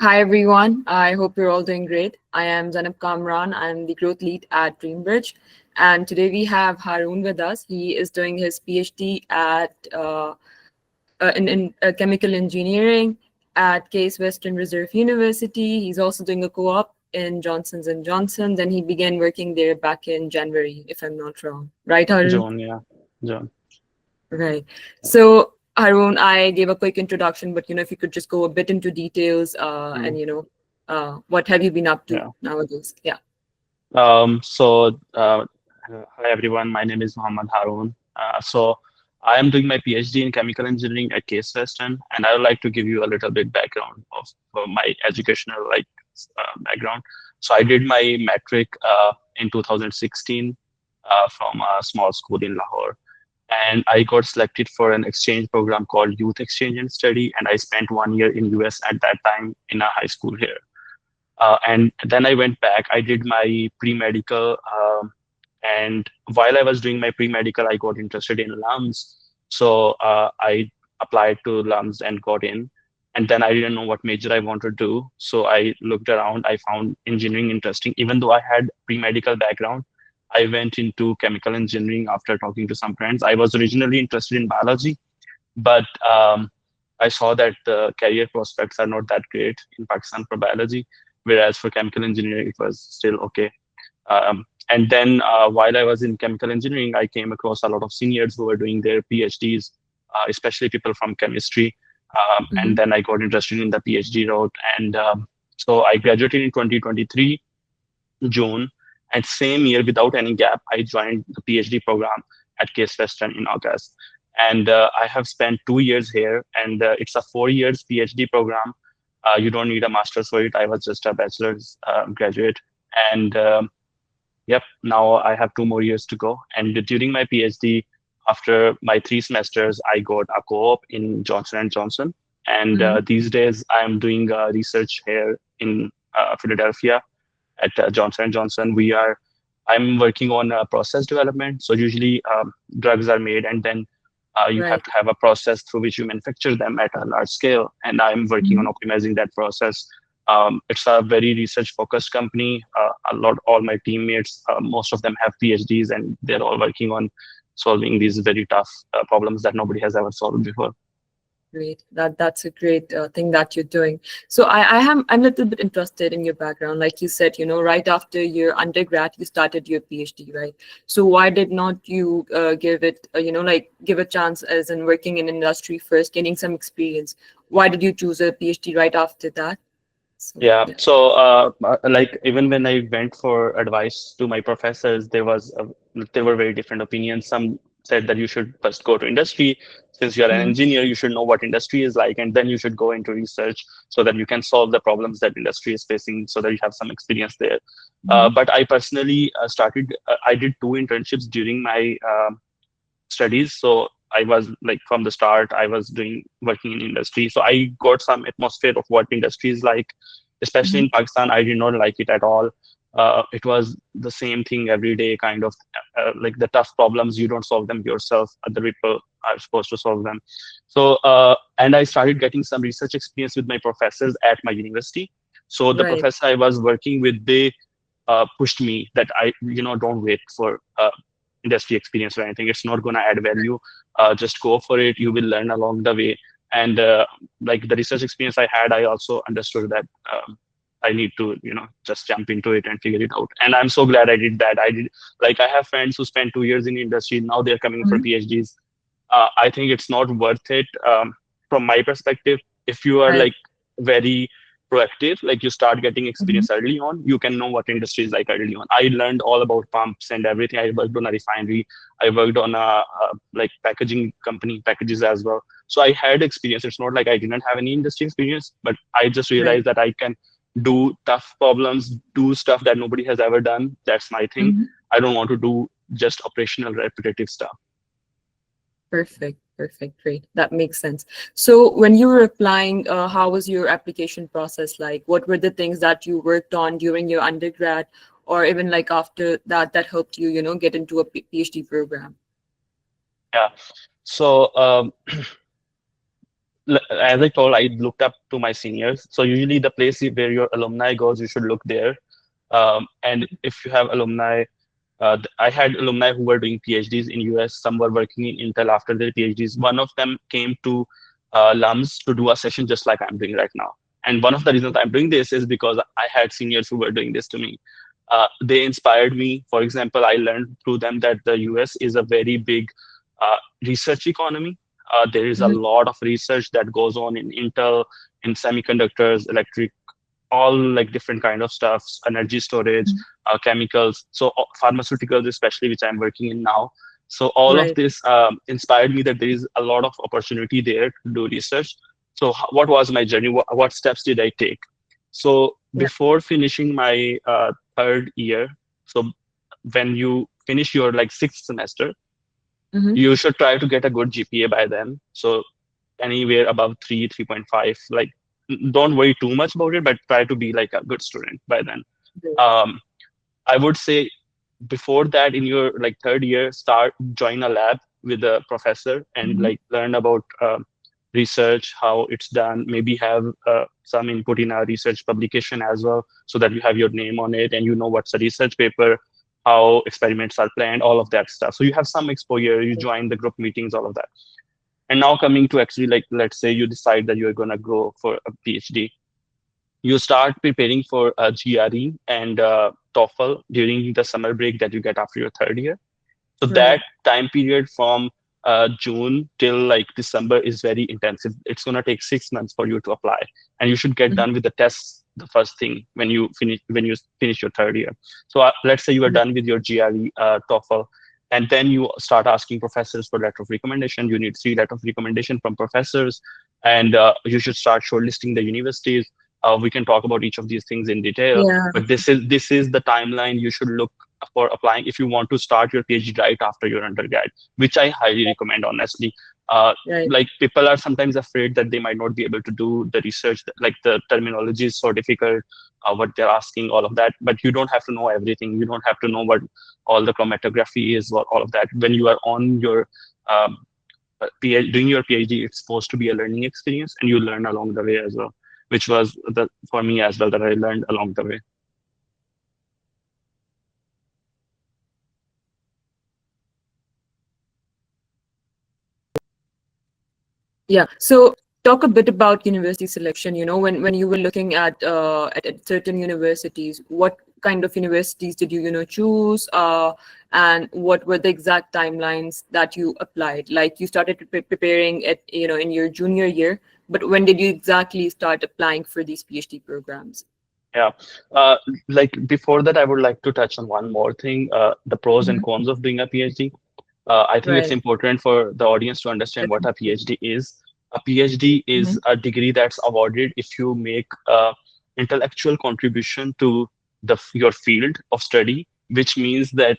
Hi everyone, I hope you're all doing great. I am Zanab Kamran, I'm the growth lead at Dreambridge, and today we have Haroon with us. He is doing his PhD in chemical engineering at Case Western Reserve University. He's also doing a co-op in Johnson's and Johnson. Then he began working there back in January, if I'm not wrong. Right, Haroon? John, yeah, John. Right. So, Haroon, I gave a quick introduction, but if you could just go a bit into details, Mm, and what have you been up to yeah. nowadays? Yeah. Hi everyone. My name is Muhammad Haroon. I am doing my PhD in chemical engineering at Case Western, and I would like to give you a little bit background of my educational background. So I did my metric in 2016 from a small school in Lahore, and I got selected for an exchange program called Youth Exchange and Study, and I spent 1 year in US at that time in a high school here. And then I went back. I did my pre-medical, and while I was doing my pre-medical, I got interested in LUMS. So I applied to LUMS and got in. And then I didn't know what major I wanted to do. So I looked around. I found engineering interesting. Even though I had pre-medical background, I went into chemical engineering after talking to some friends. I was originally interested in biology, but I saw that the career prospects are not that great in Pakistan for biology, whereas for chemical engineering, it was still okay. And then while I was in chemical engineering, I came across a lot of seniors who were doing their PhDs, especially people from chemistry. And Hmm. then I got interested in the PhD route. And so I graduated in 2023, June. And same year, without any gap, I joined the PhD program at Case Western in August. And I have spent 2 years here, and it's a 4 years PhD program. You don't need a master's for it. I was just a bachelor's graduate. And yep, now I have 2 more years to go. And during my PhD, after my 3 semesters, I got a co-op in Johnson and Johnson. And Hmm. these days, I'm doing research here in Philadelphia at Johnson and Johnson. I'm working on process development. So usually drugs are made, and then you have Right. to have a process through which you manufacture them at a large scale. And I'm working on Hmm. optimizing that process. It's a very research focused company. All my teammates, most of them have PhDs, and they're all working on solving these very tough problems that nobody has ever solved before. Great. That's a great thing that you're doing. So I'm a little bit interested in your background. Like you said, right after your undergrad, you started your PhD, right? So why did not you give it, give a chance as in working in industry first, gaining some experience? Why did you choose a PhD right after that? So Yeah. yeah. So, like even when I went for advice to my professors, there were very different opinions. Some said that you should first go to industry. Since you're an Hmm. engineer, you should know what industry is like, and then you should go into research so that you can solve the problems that industry is facing, so that you have some experience there. Hmm. But I personally I did 2 internships during my studies. So I was like from the start, I was doing working in industry. So I got some atmosphere of what industry is like, especially Hmm. in Pakistan. I did not like it at all. It was the same thing every day, kind of like the tough problems. You don't solve them yourself. Other people are supposed to solve them. So, and I started getting some research experience with my professors at my university. So the Right. professor I was working with, they pushed me that don't wait for industry experience or anything. It's not going to add value. Just go for it. You will learn along the way. And like the research experience I had, I also understood that I need to, just jump into it and figure it out. And I'm so glad I did that. I have friends who spent 2 years in industry. Now they're coming for Hmm. PhDs. I think it's not worth it from my perspective. If you are Right. like very proactive, like you start getting Hmm. experience early on, you can know what industry is like early on. I learned all about pumps and everything. I worked on a refinery. I worked on a like packaging company, packages as well. So I had experience. It's not like I didn't have any industry experience, but I just Right. realized that I can do tough problems, do stuff that nobody has ever done. That's my thing. Hmm. I don't want to do just operational repetitive stuff. Perfect. Perfect. Great. That makes sense. So when you were applying, how was your application process like? What were the things that you worked on during your undergrad or even like after that that helped you, get into a PhD program? Yeah. So as I told, I looked up to my seniors. So usually the place where your alumni goes, you should look there. And if you have alumni, I had alumni who were doing PhDs in US. Some were working in Intel after their PhDs. One of them came to LUMS to do a session just like I'm doing right now. And one of the reasons I'm doing this is because I had seniors who were doing this to me. They inspired me. For example, I learned through them that the US is a very big research economy. There is a Mhm. lot of research that goes on in Intel, in semiconductors, electric, all like different kind of stuffs, energy storage, chemicals, so pharmaceuticals especially, which I'm working in now. So all of Right. this inspired me that there is a lot of opportunity there to do research. So what was my journey? What steps did I take? So Yeah. before finishing my third year, so when you finish your like sixth semester, Hmm. you should try to get a good GPA by then. So anywhere above 3, 3.5, like don't worry too much about it, but try to be like a good student by then. Um, I would say before that, in your like third year, start join a lab with a professor and Hmm. like learn about research, how it's done. Maybe have some input in a research publication as well, so that you have your name on it and you know what's a research paper, how experiments are planned, all of that stuff. So you have some exposure. You join the group meetings, all of that. And now coming to actually like let's say you decide that you're gonna go for a PhD, you start preparing for a GRE and TOEFL during the summer break that you get after your third year. So Right. that time period from June till like December is very intensive. It's gonna take 6 months for you to apply, and you should get Mhm. done with the tests the first thing when you finish your third year. So let's say you are Right. done with your GRE, TOEFL, and then you start asking professors for letter of recommendation. You need 3 letter of recommendation from professors, and you should start shortlisting the universities. We can talk about each of these things in detail, Yeah. but this is the timeline you should look for applying if you want to start your PhD right after your undergrad, which I highly recommend, honestly. Right. Like people are sometimes afraid that they might not be able to do the research, like the terminology is so difficult, what they're asking, all of that. But you don't have to know everything. You don't have to know what all the chromatography is, what all of that. When you are on your doing your PhD, it's supposed to be a learning experience, and you learn along the way as well, which was the for me as well that I learned along the way. Yeah. So talk a bit about university selection. When you were looking at certain universities, what kind of universities did you choose? And what were the exact timelines that you applied? Like you started preparing it, in your junior year, but when did you exactly start applying for these PhD programs? Yeah. Uh, like before that, I would like to touch on one more thing, the pros and Hmm. cons of doing a PhD. I think it's Right. important for the audience to understand what a Definitely. PhD is. A PhD Hmm. is a degree that's awarded if you make intellectual contribution to your field of study, which means that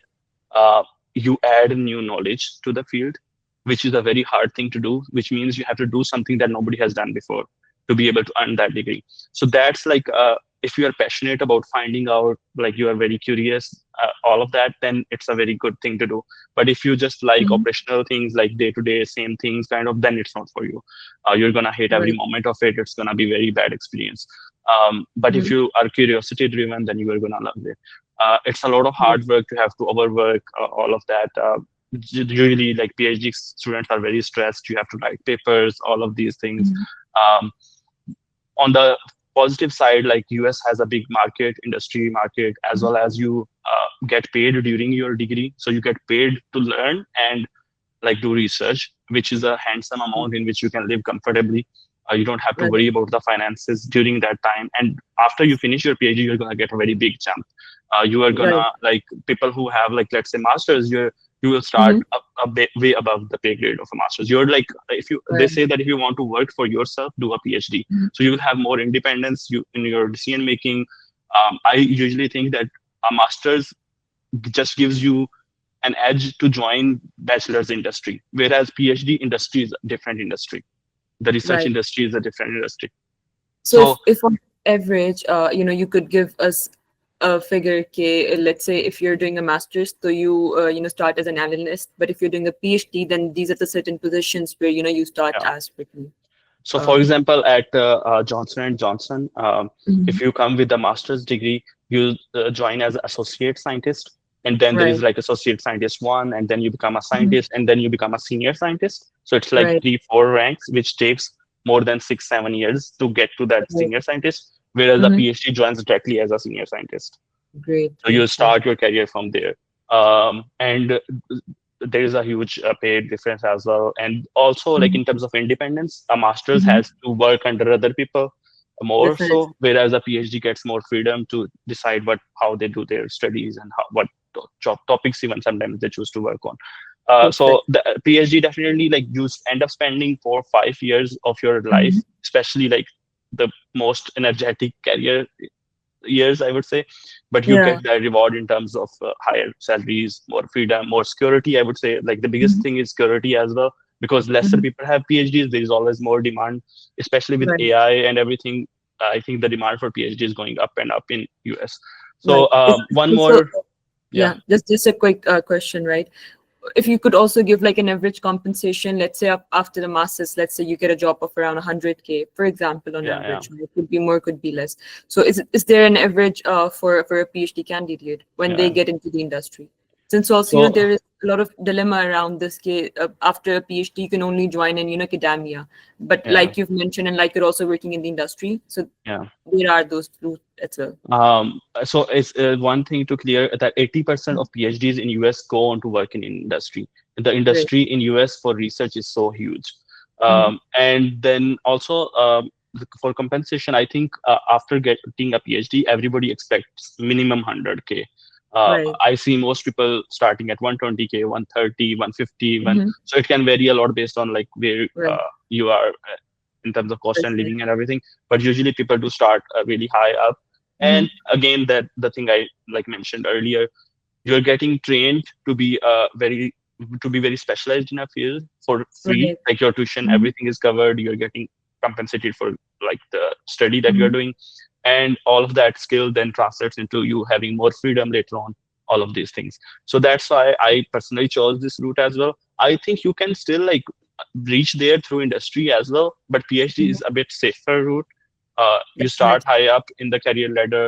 uh, you add new knowledge to the field, which is a very hard thing to do, which means you have to do something that nobody has done before to be able to earn that degree. So that's like if you are passionate about finding out, like you are very curious, all of that, then it's a very good thing to do. But if you just like Hmm. operational things, like day to day same things, kind of, then it's not for you. You're gonna hate every Right. moment of it. It's gonna be very bad experience. But if Hmm. you are curiosity driven, then you are gonna love it. It's a lot of hard work to have to overwork all of that. Usually, like PhD students are very stressed. You have to write papers, all of these things. Hmm. Um, on the positive side, like US has a big market, industry market, as well as you get paid during your degree. So you get paid to learn and like do research, which is a handsome amount in which you can live comfortably. You don't have to Right. worry about the finances during that time. And after you finish your PhD, you're gonna get a very big jump. You are Right. gonna like people who have like let's say masters, you will start Hmm. a bit way above the pay grade of a master's. You're like if you they Right. say that if you want to work for yourself, do a PhD. Mhm. So you will have more independence you in your decision making. I usually think that a master's just gives you an edge to join bachelor's industry, whereas PhD industry is a different industry. The research Right. industry is a different industry. So So if on average, you could give us a figure, K, let's say if you're doing a master's, so you start as an analyst, but if you're doing a PhD, then these are the certain positions where, you start yeah, as quickly. So, for example, at Johnson and Johnson, if Mhm. you come with a master's degree, you join as associate scientist, and then there is Right. like associate scientist one, and then you become a Mhm. scientist, and then you become a senior scientist. So it's like Right. three, four ranks, which takes more than 6, 7 years to get to that Right. senior scientist. Whereas a Mhm. PhD joins directly as a senior scientist. Great. So you Great. Great. start your career from there. And there is a huge pay difference as well. And also, like Mhm. in terms of independence, a master's Mhm. has to work under other people more Definitely. so, whereas a PhD gets more freedom to decide how they do their studies and what job topics even sometimes they choose to work on. So Perfect. the PhD definitely, like, you end up spending 4 or 5 years of your life, Mhm. especially like the most energetic career years, I would say, but you Yeah. get that reward in terms of higher salaries, more freedom, more security. I would say, like, the biggest Mhm. thing is security as well, because lesser Mhm. people have PhDs. There is always more demand, especially with Right. AI and everything. I think the demand for PhD is going up and up in US. So Right. one It's also, more, yeah, yeah, just a quick question, right? If you could also give like an average compensation, let's say after the masters, let's say you get a job of around 100K, for example, on yeah, yeah. average, right? It could be more, could be less. So is there an average for a PhD candidate when they Yeah. get into the industry? Since also, So there is a lot of dilemma around this case. After a PhD, you can only join in, academia. But yeah, like you've mentioned, and like you're also working in the industry, so yeah. there are those routes as well. So it's one thing to clear that 80% of PhDs in US go on to work in industry. The Great. industry in US for research is so huge. Mhm. And then also for compensation, I think after getting a PhD, everybody expects minimum 100K. Right. I see most people starting at 120K, 130, 150, Hmm. so it can vary a lot based on like where Right. you are in terms of cost and living Perfect. and everything. But usually people do start really high up. Hmm. And again, that the thing I like mentioned earlier, you're getting trained to be very specialized in a field for free. Right. Like your tuition, Hmm. everything is covered. You're getting compensated for like the study that you're Hmm. doing, and all of that skill then translates into you having more freedom later on. All of these things. So that's why I personally chose this route as well. I think you can still like reach there through industry as well, but PhD is a bit safer route. You start Definitely. high up in the career ladder,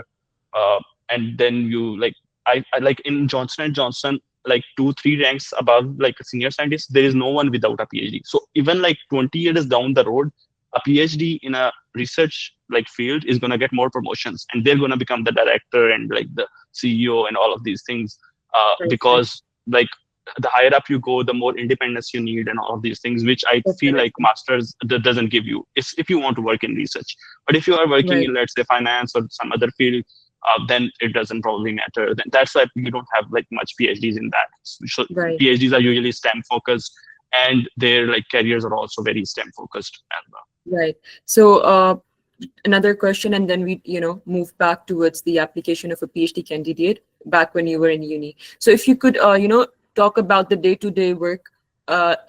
uh, and then you like I like in Johnson and Johnson, like 2, 3 ranks above like a senior scientist, there is no one without a PhD. So even like 20 years down the road, a PhD in a research like field is gonna get more promotions, and they're gonna become the director and like the CEO and all of these things, Perfect. because like the higher up you go, the more independence you need and all of these things, which I feel like Definitely. masters doesn't give you. It's if you want to work in research, but if you are working Right. in, let's say, finance or some other field, then it doesn't probably matter. Then that's why you don't have like much PhDs in that. So Right. PhDs are usually STEM focused, and their like careers are also very STEM focused as well. Right. So, another question, and then we, move back towards the application of a PhD candidate back when you were in uni. So, if you could, talk about the day-to-day work,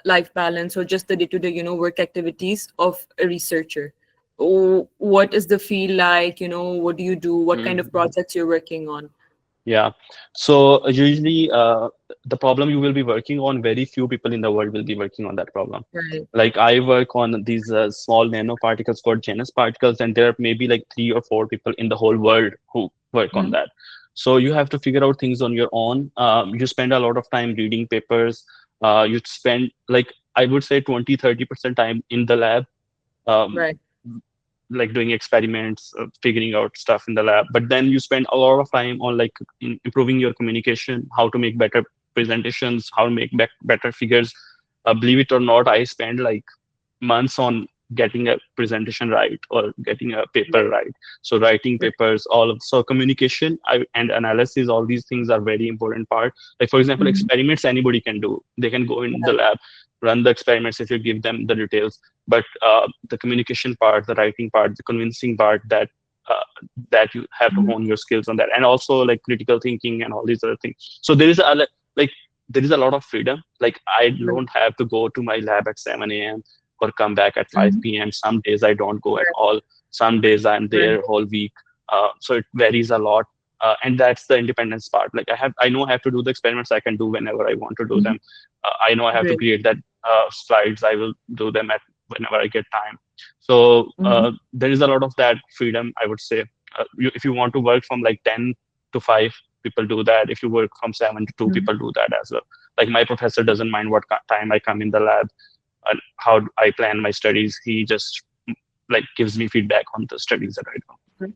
life balance, or just the day-to-day, work activities of a researcher. Oh, what is the feel like? What do you do? What kind of Mhm. projects you're working on? Yeah. So usually, the problem you will be working on, very few people in the world will be working on that problem. Right. Like I work on these small nanoparticles called Janus particles, and there are maybe like 3 or 4 people in the whole world who work on Mhm. that. So you have to figure out things on your own. You spend a lot of time reading papers. You spend like I would say 20, 30% time in the lab. Um, Right. like doing experiments, figuring out stuff in the lab. But then you spend a lot of time on like improving your communication, how to make better presentations, how to make better figures. Believe it or not, I spend like months on getting a presentation right or getting a paper Right. right. So writing Right. papers, all of so communication and analysis, all these things are very important part. Like for example, Mhm. experiments anybody can do. They can go in the Right. lab, run the experiments if you give them the details. But the communication part, the writing part, the convincing part, uh, that you have to Mhm. hone your skills on that, and also like critical thinking and all these other things. So there is a like there is a lot of freedom. Like I Right. don't have to go to my lab at 7 a.m. or come back at Mhm. 5 p.m. Some days I don't go at Right. all. Some days I'm Right. there whole week. So it varies a lot. And that's the independence part. Like I know I have to do the experiments. I can do whenever I want to do Mhm. them. I know I have to Great. create that slides. I will do them at whenever I get time. So Mm-hmm. there is a lot of that freedom, I would say. If you want to work from like 10 to 5, people do that. If you work from 7 to 2, people do that as well. Like my professor doesn't mind what time I come in the lab and how I plan my studies. He just like gives me feedback on the studies that I do.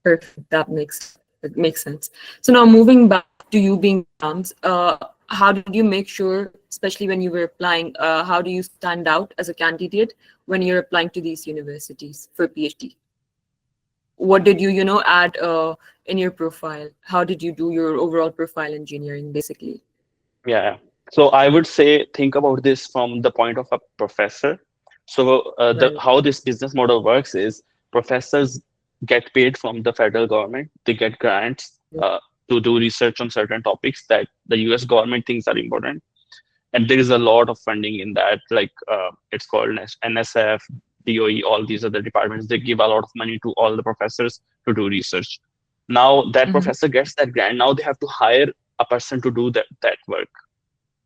Perfect. That makes sense. So now moving back to you being exams, how did you make sure, especially when you were applying, how do you stand out as a candidate when you're applying to these universities for PhD? What did you, add in your profile? How did you do your overall profile engineering, basically? Yeah. So I would say think about this from the point of a professor. So the Right. how this business model works is professors get paid from the federal government. They get grants to do research on certain topics that the U.S. government thinks are important, and there is a lot of funding in that. Like it's called NSF, DOE, all these other departments. They give a lot of money to all the professors to do research. Now that Mm-hmm. professor gets that grant. Now they have to hire a person to do that work,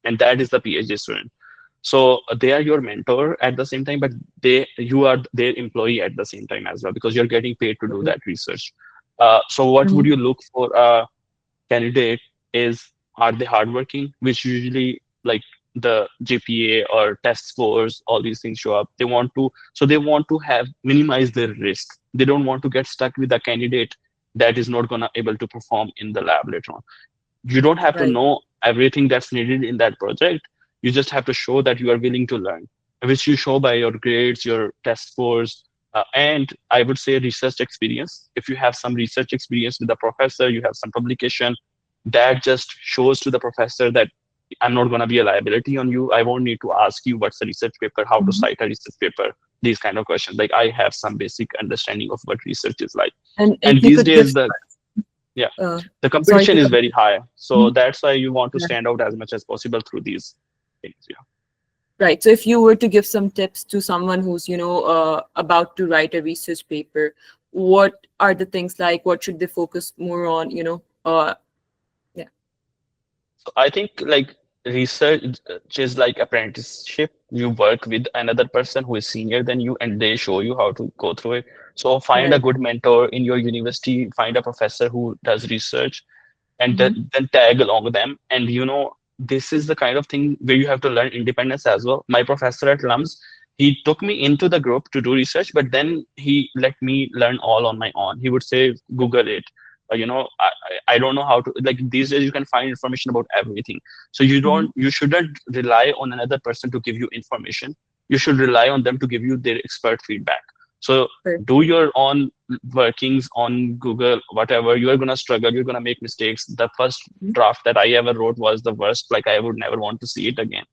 and that is the PhD student. So they are your mentor at the same time, but you are their employee at the same time as well because you're getting paid to do that research. So what would Mm-hmm. you look for a candidate is, are they hardworking, which usually like the GPA or test scores, all these things show up. They want to have minimize their risk. They don't want to get stuck with a candidate that is not gonna able to perform in the lab later on. You don't have to Right. know everything that's needed in that project. You just have to show that you are willing to learn, which you show by your grades, your test scores, and I would say research experience. If you have some research experience with the professor, you have some publication, that just shows to the professor that I'm not going to be a liability on you. I won't need to ask you what's a research paper, how to Mm-hmm. cite a research paper, these kind of questions. Like I have some basic understanding of what research is like. And And if you these could give, days, yeah, uh, the sorry competition to is cut. very high, so that's why you want to Yeah. stand out as much as possible through these things. Yeah. Right. So if you were to give some tips to someone who's, about to write a research paper, what are the things like? What should they focus more on? Yeah. So I think like research is like apprenticeship. You work with another person who is senior than you, and they show you how to go through it. So find a Right. good mentor in your university, find a professor who does research, and Mm-hmm. then tag along with them. And this is the kind of thing where you have to learn independence as well. My professor at LUMS, he took me into the group to do research, but then he let me learn all on my own. He would say, Google it. I don't know how to, like, these days you can find information about everything. So Mm-hmm. you shouldn't rely on another person to give you information. You should rely on them to give you their expert feedback. So do Perfect. your own workings on Google, whatever. You're gonna struggle, you're gonna make mistakes. The first Mhm. draft that I ever wrote was the worst. Like I would never want to see it again.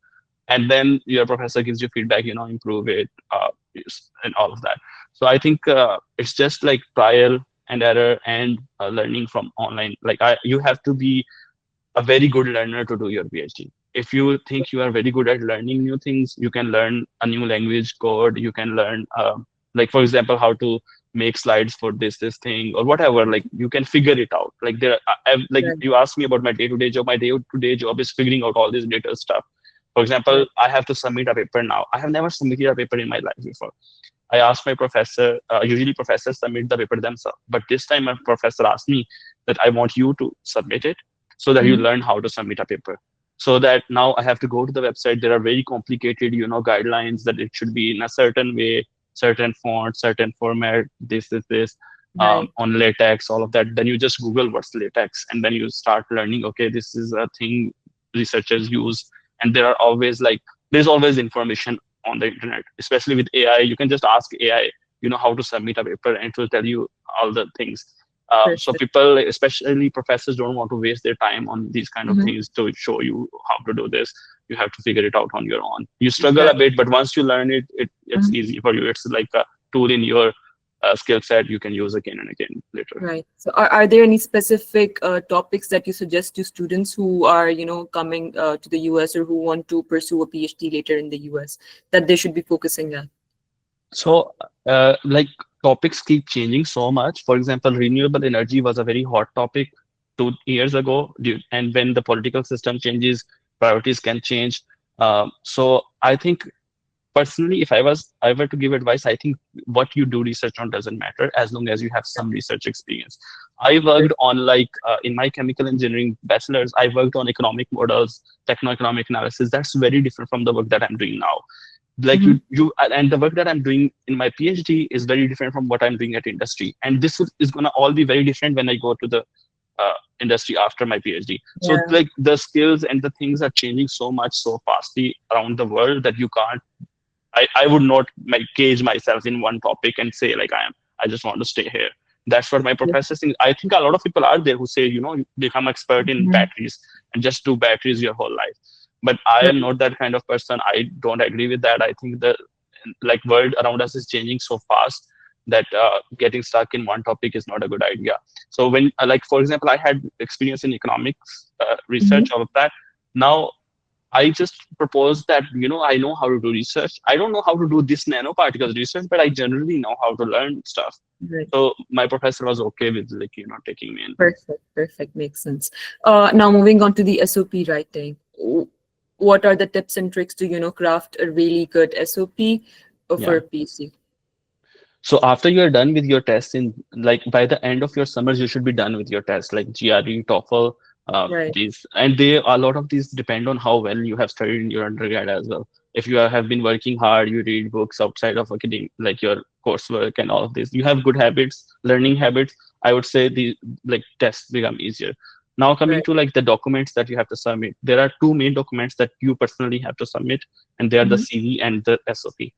And then your professor gives you feedback, improve it, and all of that. So I think it's just like trial and error and learning from online. Like you have to be a very good learner to do your PhD. If you think you are very good at learning new things, you can learn a new language code. You can learn, like for example, how to make slides for this thing or whatever. Like you can figure it out. Like like Right. you asked me about my day-to-day job. My day-to-day job is figuring out all this data stuff. For example, Right. I have to submit a paper now. I have never submitted a paper in my life before. I asked my professor, usually professors submit the paper themselves, but this time my professor asked me that I want you to submit it so that you Mhm. learn how to submit a paper. So that now I have to go to the website. There are very complicated, guidelines that it should be in a certain way, certain font, certain format, this, Right. on latex, all of that. Then you just Google what's latex, and then you start learning, okay, this is a thing researchers use. And there's always information on the internet, especially with AI. You can just ask AI, how to submit a paper, and it will tell you all the things. So Perfect. people, especially professors, don't want to waste their time on these kind of Mhm. things to show you how to do this. You have to figure it out on your own. You struggle a Right. bit, but once you learn it, it's Mhm. easy for you. It's like a tool in your skill set you can use again and again later. Right. So are there any specific topics that you suggest to students who are, coming to the US or who want to pursue a PhD later in the US that they should be focusing on? So, like topics keep changing so much. For example, renewable energy was a very hot topic 2 years ago, and when the political system changes, priorities can change. So, I think personally, if I were to give advice, I think what you do research on doesn't matter as long as you have some research experience. I worked on in my chemical engineering bachelor's, I worked on economic models, techno-economic analysis. That's very different from the work that I'm doing now. Like Mhm. you and the work that I'm doing in my PhD is very different from what I'm doing at industry. And is gonna all be very different when I go to the industry after my PhD. So Yeah. like the skills and the things are changing so much so fastly around the world that you can't I would not cage myself in one topic and say like I just want to stay here. That's what my Yeah. professors think. I think a lot of people are there who say, you become expert in Mhm. batteries and just do batteries your whole life. But I am Right. not that kind of person. I don't agree with that. I think the like world around us is changing so fast that getting stuck in one topic is not a good idea. So when like for example, I had experience in economics Mhm. research, all of that. Now I just propose that, I know how to do research. I don't know how to do this nanoparticles research, but I generally know how to learn stuff. Right. So my professor was okay with like, taking me in. Perfect. Perfect. Makes sense. Now moving on to the SOP writing. What are the tips and tricks to, craft a really good SOP for Yeah. a PC? So after you're done with your tests in like by the end of your summers, you should be done with your tests like GRE, TOEFL, Right. these, and they a lot of these depend on how well you have studied in your undergrad as well. If you have been working hard, you read books outside of academic, like your coursework and all of this, you have good habits, learning habits. I would say the like tests become easier. Now coming Right. to like the documents that you have to submit, there are two main documents that you personally have to submit, and they are the Mhm. CV and the SOP.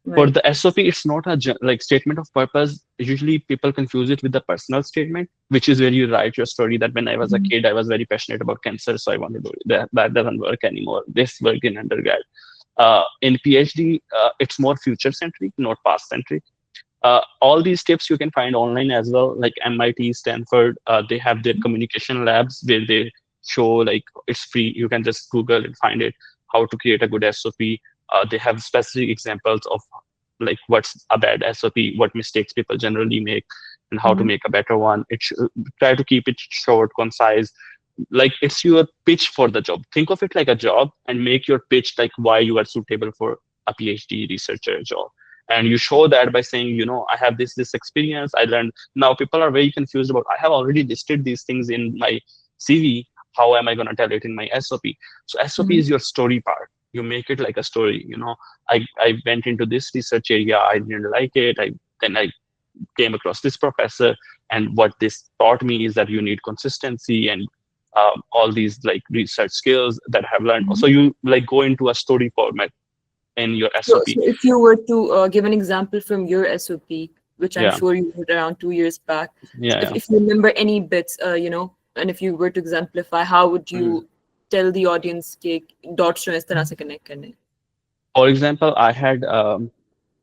For Right. the SOP, it's not a like statement of purpose. Usually, people confuse it with the personal statement, which is where you write your story. That when I was a Mhm. kid, I was very passionate about cancer, so I want to do it. That doesn't work anymore. This worked in undergrad. In PhD, it's more future centric, not past centric. All these tips you can find online as well, like MIT, Stanford. They have their communication labs where they show like it's free. You can just Google and find it how to create a good SOP. They have specific examples of like what's a bad SOP, what mistakes people generally make, and how to Mhm. make a better one. Try to keep it short, concise. Like it's your pitch for the job. Think of it like a job and make your pitch like why you are suitable for a PhD researcher job. And you show that by saying, I have this experience. I learned. Now people are very confused about. I have already listed these things in my CV. How am I going to tell it in my SOP? So SOP Mhm. is your story part. You make it like a story. I went into this research area. I didn't like it. I came across this professor, and what this taught me is that you need consistency and all these like research skills that I have learned. Mhm. So you like go into a story format in your So, SOP. so if you were to give an example from your SOP, which I'm Yeah, sure you did around 2 years back, so yeah, if, yeah. if you remember any bits, and if you were to exemplify, how would Mhm. you tell the audience कि dots जो इस तरह से connect करने? For example, I had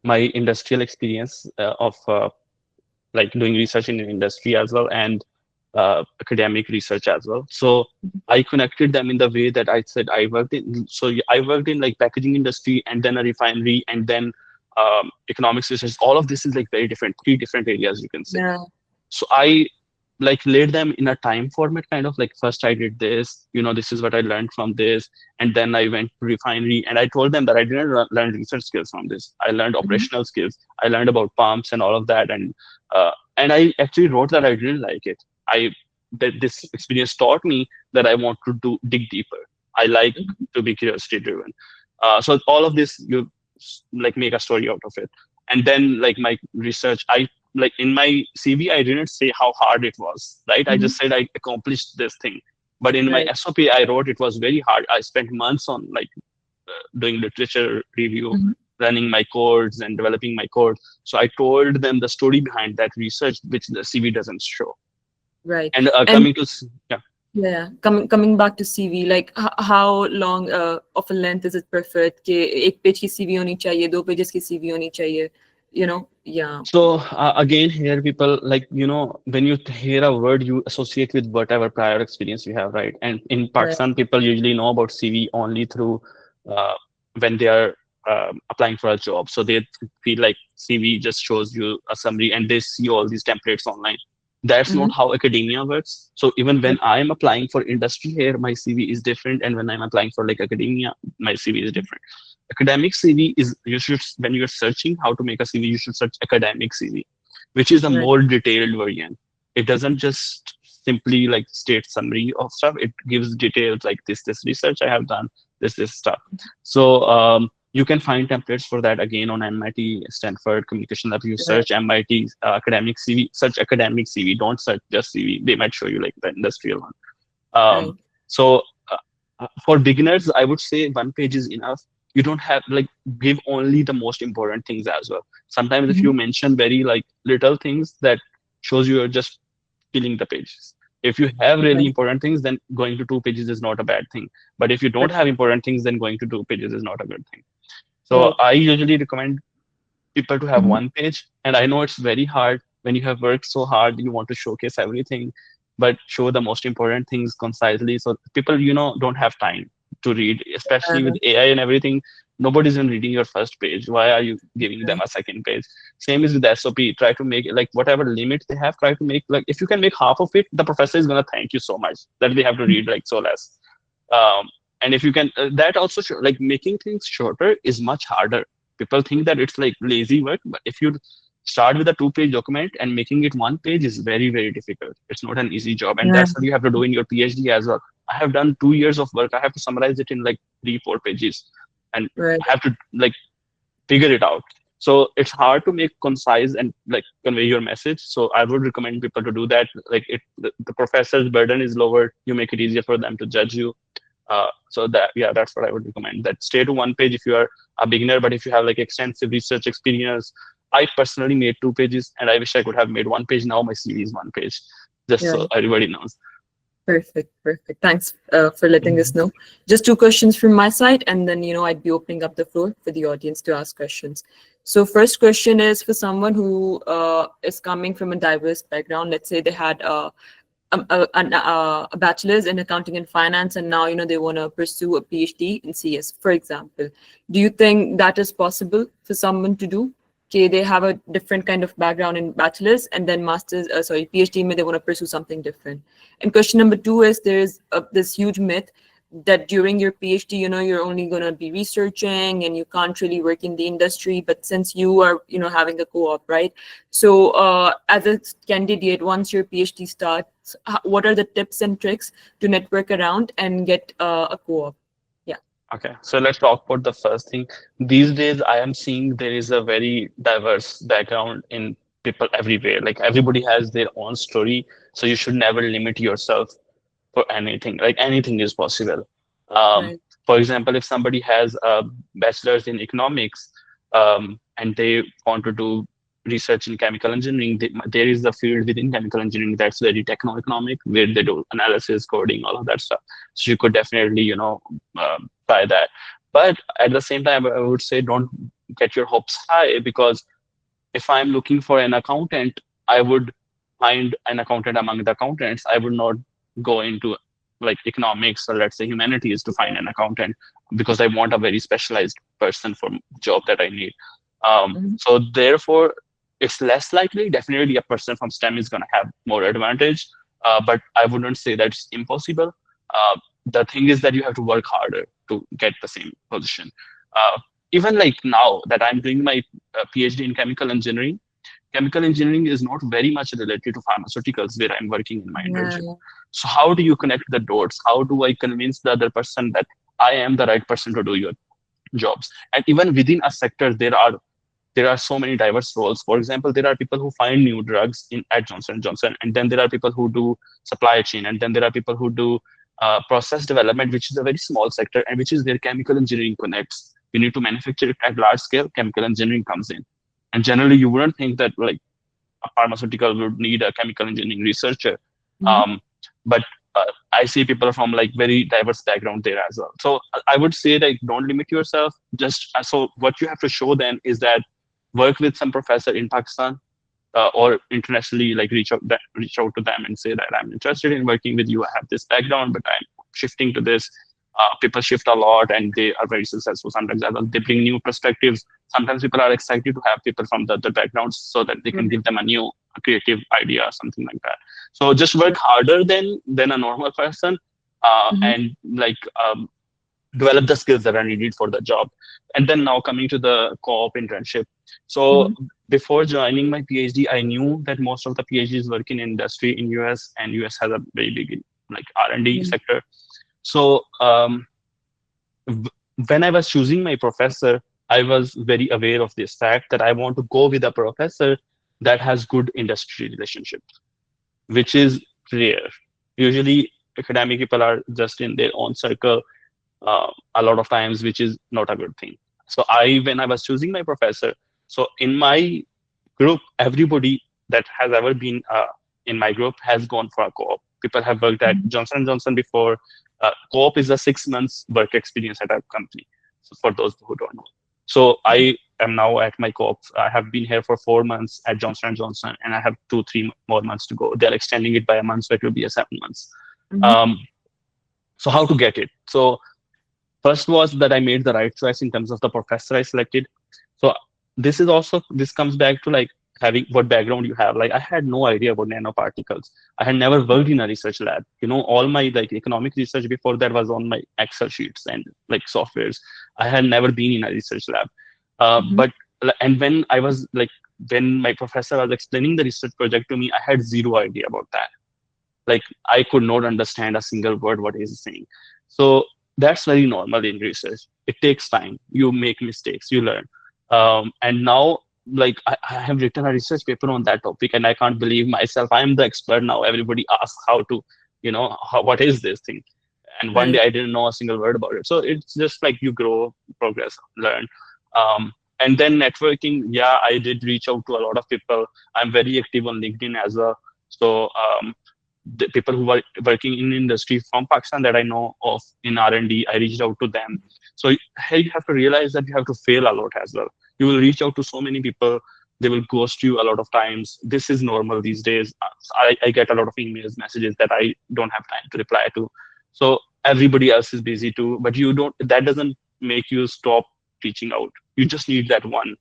my industrial experience of like doing research in industry as well and academic research as well. So I connected them in the way that I said I worked in. So I worked in like packaging industry and then a refinery and then economics research. All of this is like very different, three different areas you can say. Yeah. So I like laid them in a time format, kind of like first I did this, this is what I learned from this, and then I went to refinery and I told them that I didn't learn research skills from this. I learned Mhm. operational skills. I learned about pumps and all of that, and I actually wrote that I didn't like it. I that this experience taught me that I want to dig deeper. I like Mhm. to be curiosity driven. So all of this you like make a story out of it, and then like my research, I like in my CV, I didn't say how hard it was, right? I Mhm. just said I accomplished this thing. But in my Right. SOP, I wrote it was very hard. I spent months on like doing literature review, Mhm. running my codes and developing my code. So I told them the story behind that research, which the CV doesn't show. Right. And And yeah. yeah, coming back to CV, like how long of a length is it preferred? कि एक page की CV होनी चाहिए, 2 pages की CV होनी चाहिए, yeah. So again, here people like when you hear a word, you associate with whatever prior experience you have, right? And in Right. Pakistan, people usually know about CV only through uh, when they are applying for a job. So they feel like CV just shows you a summary, and they see all these templates online. That's not Mm-hmm. how academia works. So even when I am applying for industry here, my CV is different, and when I'm applying for like academia, my CV is different. academic CV is, you should, when you're searching how to make a CV, you should search academic CV, which is a Right. more detailed version. It doesn't just simply like state summary of stuff. It gives details like this research I have done, this stuff. So you can find templates for that again on MIT, Stanford Communication Lab. You Right. search MIT academic CV, search academic CV. Don't search just CV. They might show you like the industrial one. Right. So for beginners, I would say one page is enough. You don't have like give only the most important things as well. Sometimes if you Mhm. mention very like little things, that shows you are just filling the pages. If you have really Right. important things, then going to 2 pages is not a bad thing. But if you don't Right. have important things, then going to 2 pages is not a good thing. So Right. I usually recommend people to have Mhm. one page. And I know it's very hard when you have worked so hard, you want to showcase everything, but show the most important things concisely. So people, don't have time to read, especially with AI and everything. Nobody's even reading your first page. Why are you giving them Right. a second page? Same is with SOP. Try to make it like whatever limit they have, try to make like if you can make half of it, the professor is gonna thank you so much that they have to read like so less. Um, and if you can, that also like making things shorter is much harder. People think that it's like lazy work, but if you start with a 2 page document and making it 1 page is very, very difficult. It's not an easy job. And Yeah. that's what you have to do in your PhD as well. I have done 2 years of work. I have to summarize it in like 3, 4 pages and Right. I have to like figure it out. So it's hard to make concise and like convey your message. So I would recommend people to do that. Like the professor's burden is lower. You make it easier for them to judge you. So that, yeah, that's what I would recommend. That stay to 1 page if you are a beginner, but if you have like extensive research experience, I personally made 2 pages, and I wish I could have made 1 page. Now my CV is 1 page, just so Yeah. everybody knows. Perfect. Perfect. Thanks for letting us Mhm. know. Just two questions from my side, and then I'd be opening up the floor for the audience to ask questions. So, first question is for someone who is coming from a diverse background. Let's say they had a bachelor's in accounting and finance, and now they want to pursue a PhD in CS, for example. Do you think that is possible for someone to do? Okay, they have a different kind of background in bachelor's and then master's, sorry, PhD, may they want to pursue something different. And question number two is there's this huge myth that during your PhD, you're only going to be researching and you can't really work in the industry. But since you are, having a co-op, right? So as a candidate, once your PhD starts, what are the tips and tricks to network around and get a co-op? Yeah. Okay, so let's talk about the first thing. These days, I am seeing there is a very diverse background in people everywhere. Like everybody has their own story, so you should never limit yourself for anything. Like anything is possible. Um, Right. for example, if somebody has a bachelor's in economics and they want to do research in chemical engineering, there is a field within chemical engineering that's very techno-economic, where they do analysis, coding, all of that stuff. So you could definitely, try that. But at the same time, I would say don't get your hopes high, because if I'm looking for an accountant, I would find an accountant among the accountants. I would not go into like economics or let's say humanities to find an accountant, because I want a very specialized person for job that I need. Mhm. So therefore, it's less likely. Definitely, a person from STEM is going to have more advantage, but I wouldn't say that's impossible. The thing is that you have to work harder to get the same position. Uh, Even like now that I'm doing my PhD in chemical engineering is not very much related to pharmaceuticals where I'm working in my internship. Yeah. So how do you connect the dots? How do I convince the other person that I am the right person to do your jobs? And even within a sector, there are so many diverse roles. For example, there are people who find new drugs in at Johnson and Johnson, and then there are people who do supply chain, and then there are people who do process development, which is a very small sector, and which is where chemical engineering connects. You need to manufacture it at large scale. Chemical engineering comes in, and generally, you wouldn't think that like a pharmaceutical would need a chemical engineering researcher, Mhm. um, but I see people from like very diverse background there as well. So I would say like don't limit yourself. Just so what you have to show them is that work with some professor in Pakistan or internationally, like reach out to them and say that I'm interested in working with you. I have this background, but I'm shifting to this. People shift a lot and they are very successful. Sometimes as well, they bring new perspectives. Sometimes people are excited to have people from the other backgrounds so that they can Right. give them a new a creative idea or something like that. So just work Right. harder than a normal person, Mhm. and like develop the skills that are needed for the job. And then now coming to the co-op internship. So Mhm. before joining my PhD, I knew that most of the PhDs work in industry in US, and US has a very big like R&D Yeah. sector. So w- when I was choosing my professor, I was very aware of this fact that I want to go with a professor that has good industry relationships, which is rare. Usually, academic people are just in their own circle a lot of times, which is not a good thing. So when I was choosing my professor, so in my group, everybody that has ever been in my group has gone for a co-op. People have worked at Mhm. Johnson& Johnson before. Co-op is a 6 months work experience at a company. So for those who don't know. So I am now at my co-op. I have been here for 4 months at Johnson& Johnson, and I have 2, 3 more months to go. They're extending it by a month, so it will be a 7 months. Mhm. Um, so how to get it? So first was that I made the right choice in terms of the professor I selected. So this comes back to like having what background you have. Like I had no idea about nanoparticles. I had never worked in a research lab. All my like economic research before that was on my Excel sheets and like softwares. I had never been in a research lab. Mhm. But and when my professor was explaining the research project to me, I had zero idea about that. Like I could not understand a single word what he's saying. So that's very normal in research. It takes time. You make mistakes, you learn. And now, like I have written a research paper on that topic, and I can't believe myself. I am the expert now. Everybody asks how to, what is this thing? And one day Right. I didn't know a single word about it. So it's just like you grow, progress, learn. And then networking, yeah, I did reach out to a lot of people. I'm very active on LinkedIn as well. So the people who were working in industry from Pakistan that I know of in R&D, I reached out to them. So here you have to realize that you have to fail a lot as well. You will reach out to so many people. They will ghost you a lot of times. This is normal these days. I get a lot of emails, messages that I don't have time to reply to. So everybody else is busy too, but you don't. That doesn't make you stop reaching out. You just need that one,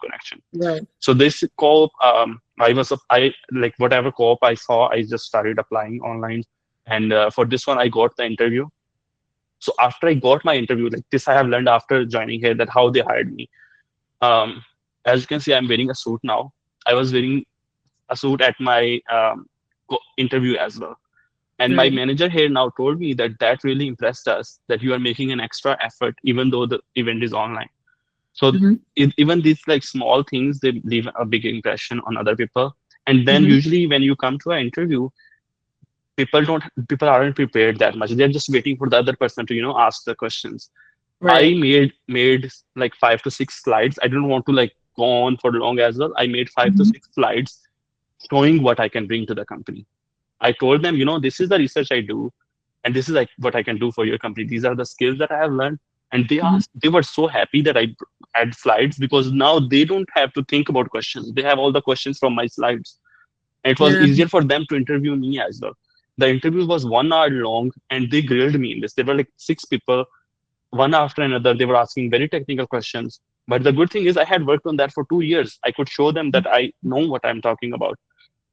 connection. Right. So this co-op, I like whatever co-op I saw, I just started applying online. And for this one, I got the interview. So after I got my interview, like this, I have learned after joining here that how they hired me. Um, as you can see, I'm wearing a suit now. I was wearing a suit at my interview as well. And my Right. manager here now told me that that really impressed us that you are making an extra effort even though the event is online. So Mhm. even these like small things, they leave a big impression on other people. And then Mhm. usually when you come to an interview, people aren't prepared that much. They're just waiting for the other person to, ask the questions. I Right. made like 5 to 6 slides. I didn't want to like go on for long as well. I made five to Mhm. six slides showing what I can bring to the company. I told them, this is the research I do, and this is like what I can do for your company. These are the skills that I have learned. And Mhm. they were so happy that I had slides because now they don't have to think about questions. They have all the questions from my slides. And it was Yeah. easier for them to interview me as well. The interview was 1 hour long and they grilled me in this. There were like 6 people, one after another. They were asking very technical questions. But the good thing is I had worked on that for 2 years. I could show them that I know what I'm talking about,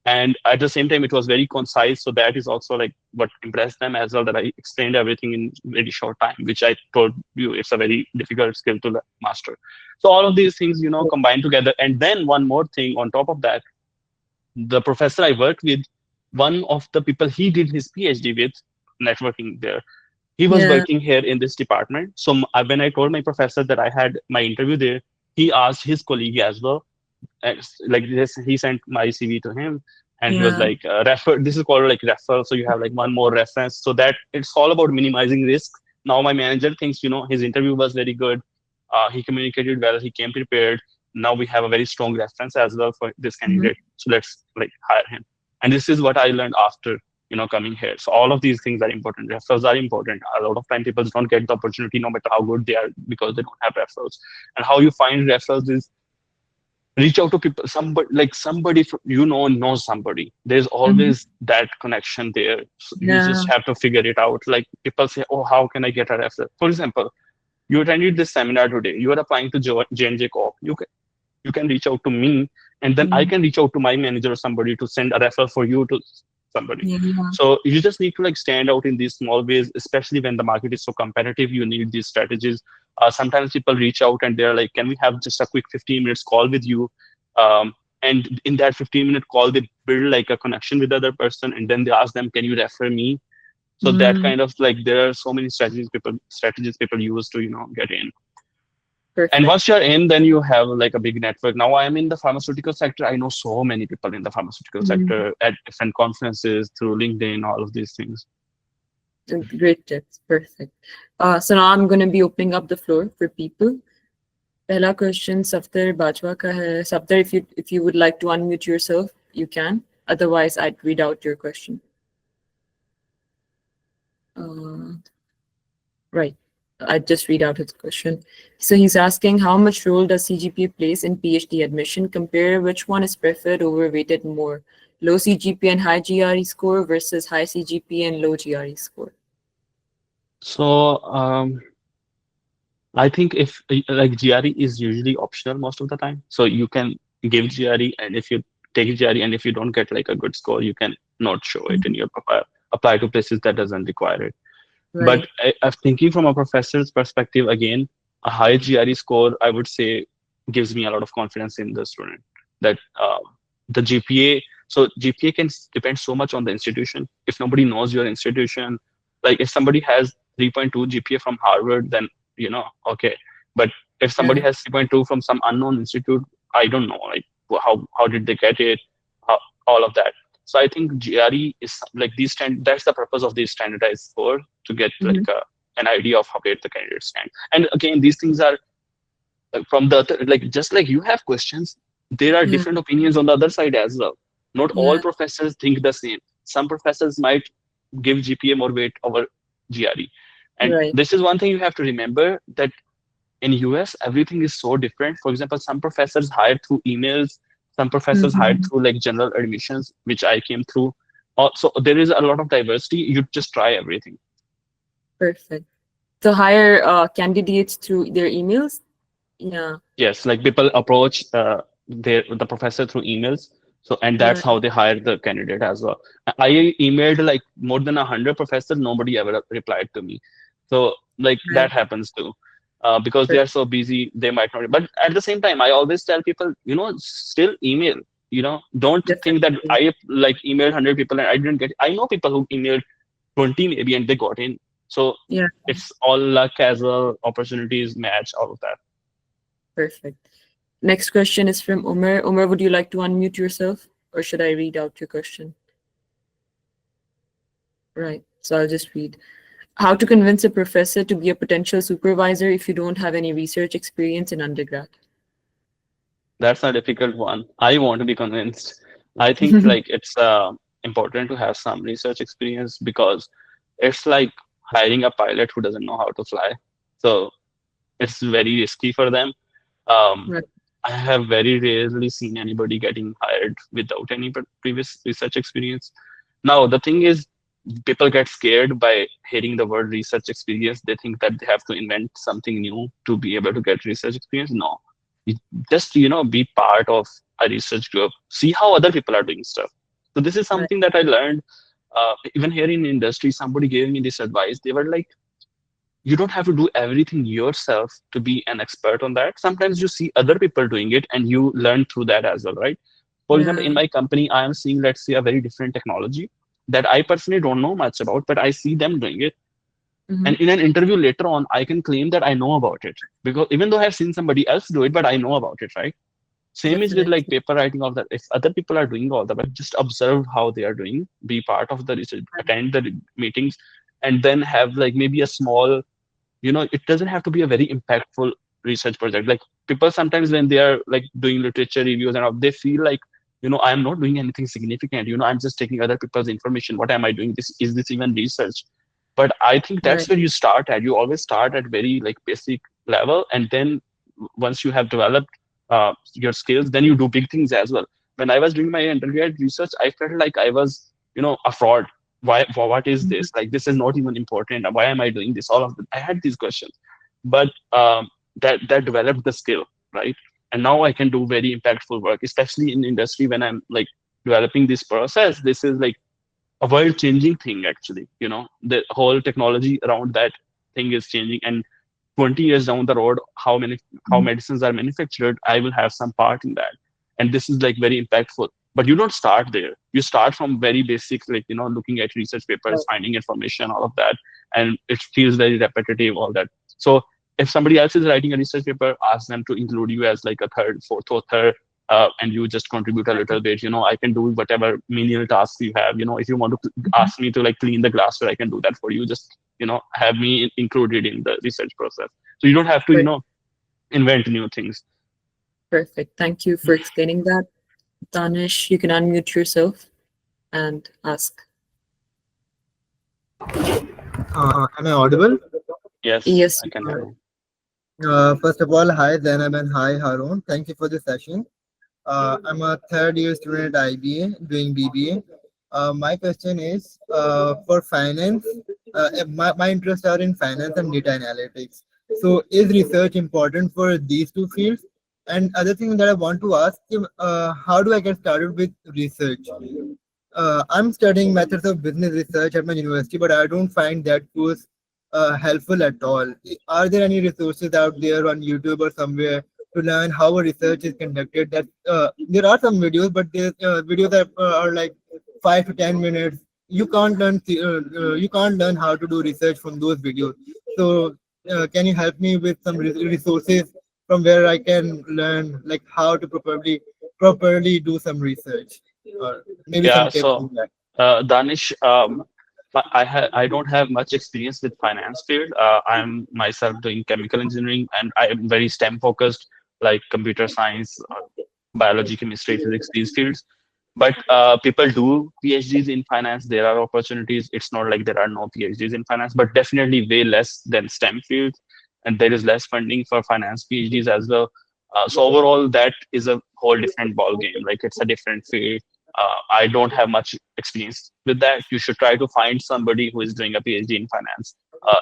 and at the same time it was very concise, so that is also like what impressed them as well, that I explained everything in very short time, which I told you it's a very difficult skill to master. So all of these things, combined together. And then one more thing on top of that, the professor I worked with, one of the people he did his PhD with, networking there, he was Yeah. working here in this department. So when I told my professor that I had my interview there, he asked his colleague as well. And like this, he sent my CV to him, and he was Yeah. like, refer. This is called like referral. So you have like one more reference. So that it's all about minimizing risk. Now my manager thinks, his interview was very good. He communicated well. He came prepared. Now we have a very strong reference as well for this Mhm. candidate. So let's like hire him. And this is what I learned after, coming here. So all of these things are important. Referrals are important. A lot of time people don't get the opportunity no matter how good they are because they don't have referrals. And how you find referrals is reach out to people, somebody knows somebody. There's Mhm. always that connection there. So you Yeah. just have to figure it out. Like people say, oh, how can I get a referral? For example, you attended this seminar today, you are applying to J&J Co-op. You can reach out to me, and then I Mhm. can reach out to my manager or somebody to send a referral for you to somebody. Yeah. So you just need to like stand out in these small ways, especially when the market is so competitive. You need these strategies. Sometimes people reach out and they're like, can we have just a quick 15 minutes call with you? And in that 15-minute call, they build like a connection with the other person, and then they ask them, can you refer me? So that Mm, kind of like, there are so many strategies people use to get in. And perfect. once you're in, then you have like a big network. Now I'm in the pharmaceutical sector. I know so many people in the pharmaceutical Mm, sector at different conferences through LinkedIn, all of these things. great tips. Perfect. So now I'm going to be opening up the floor for people. पहला question Safdar Bajwa का है. Safdar, if you would like to unmute yourself, you can. Otherwise, I'd read out your question. Uh, right. I'd just read out his question. So he's asking how much role does CGPA plays in PhD admission? Compare which one is preferred over weighted more. Low CGPA and high GRE score versus high CGPA and low GRE score. So I think if like GRE is usually optional most of the time, so you can give GRE, and if you take GRE and if you don't get like a good score, you can not show it in Mhm. your profile, apply to places that doesn't require it. But Right. I'm thinking from a professor's perspective, again, a high GRE score, I would say, gives me a lot of confidence in the student that the GPA, so GPA can depend so much on the institution. If nobody knows your institution, like if somebody has 3.2 GPA from Harvard, then, okay. But if somebody Yeah. has 3.2 from some unknown institute, I don't know, like how did they get it, how, all of that. So I think GRE is like that's the purpose of these standardized score, to get Hmm. like an idea of how great the candidates stand. And again, these things are from the other, like just like you have questions, there are Yeah. different opinions on the other side as well. Not all Yeah. professors think the same. Some professors might give GPA more weight over GRE. And Right. this is one thing you have to remember, that in US everything is so different. For example, some professors hired through emails, some professors hired Hmm. through like general admissions, which I came through. So there is a lot of diversity. You just try everything. Perfect. So hire candidates through their emails. Yeah. Yes, like people approach the professor through emails. So, and that's Right. how they hire the candidate as well. I emailed like more than 100 professors. Nobody ever replied to me. So like Right. that happens too, because they Per- are so busy, they might not. But at the same time, I always tell people, still email. Don't think that Definitely. I like emailed 100 people and I didn't get. I know people who emailed 20 maybe and they got in. So Yeah. it's all luck as well, opportunities match, all of that. Perfect. Next question is from Umar. Umar, would you like to unmute yourself, or should I read out your question? Right. So I'll just read. How to convince a professor to be a potential supervisor if you don't have any research experience in undergrad? That's a difficult one. I want to be convinced. I think like it's important to have some research experience, because it's like hiring a pilot who doesn't know how to fly. So it's very risky for them. Um, Right. I have very rarely seen anybody getting hired without any previous research experience. Now, the thing is, people get scared by hearing the word research experience. They think that they have to invent something new to be able to get research experience. No, you just, be part of a research group, see how other people are doing stuff. So this is Right. something that I learned. Even here in industry, somebody gave me this advice. They were like, you don't have to do everything yourself to be an expert on that. Sometimes you see other people doing it and you learn through that as well, right? For example, in Yeah. my company, I am seeing, let's say, a very different technology that I personally don't know much about, but I see them doing it. Hmm. And in an interview later on, I can claim that I know about it, because even though I've seen somebody else do it, but I know about it, right? Same is with like Definitely. paper writing, of that. If other people are doing all that, but just observe how they are doing, be part of the research, attend the meetings, and then have like maybe a small, it doesn't have to be a very impactful research project. Like people sometimes when they are like doing literature reviews and all, they feel like, I'm not doing anything significant. I'm just taking other people's information. What am I doing? Is this even research? But I think Right. that's where you start at. You always start at very like basic level, and then once you have developed your skills, then you do big things as well. When I was doing my undergrad research, I felt like I was, a fraud. What is Mhm. this? Like, this is not even important. Why am I doing this? All of that. I had these questions, but that developed the skill, right? And now I can do very impactful work, especially in industry when I'm like developing this process. This is like a world changing thing actually. The whole technology around that thing is changing, and 20 years down the road, how Mhm. medicines are manufactured, I will have some part in that. And this is like very impactful. But you don't start there. You start from very basics, like looking at research papers, Right. finding information, all of that. And it feels very repetitive, all that. So if somebody else is writing a research paper, ask them to include you as like a third, fourth author, and you just contribute a little bit. I can do whatever menial tasks you have. If you want to Mhm. ask me to like clean the glassware, I can do that for you. Just have me included in the research process. So you don't have to Right. invent new things. Perfect. Thank you for explaining that. Danish, you can unmute yourself and ask. Am I audible? Yes, Yes, I you can hear are. you. First of all, hi Zainab and hi Haroon. Thank you for the session. I'm a third year student at IBA doing BBA. My question is for finance. My interests are in finance and data analytics. So, is research important for these two fields? And other thing that I want to ask, how do I get started with research? I'm studying methods of business research at my university, but I don't find that course helpful at all. Are there any resources out there on YouTube or somewhere to learn how a research is conducted? That there are some videos, but there's videos that are like 5 to 10 minutes. You can't learn how to do research from those videos. So, can you help me with some resources from where I can learn like how to properly do some research? Or maybe some Yeah. tips So, on that. Danish, I don't have much experience with finance field. I'm myself doing chemical engineering, and I am very STEM focused, like computer science, biology, chemistry, physics, these fields. But people do PhDs in finance. There are opportunities. It's not like there are no PhDs in finance, but definitely way less than STEM fields, and there is less funding for finance PhDs as well. So overall, that is a whole different ball game. Like it's a different field. I don't have much experience with that. You should try to find somebody who is doing a PhD in finance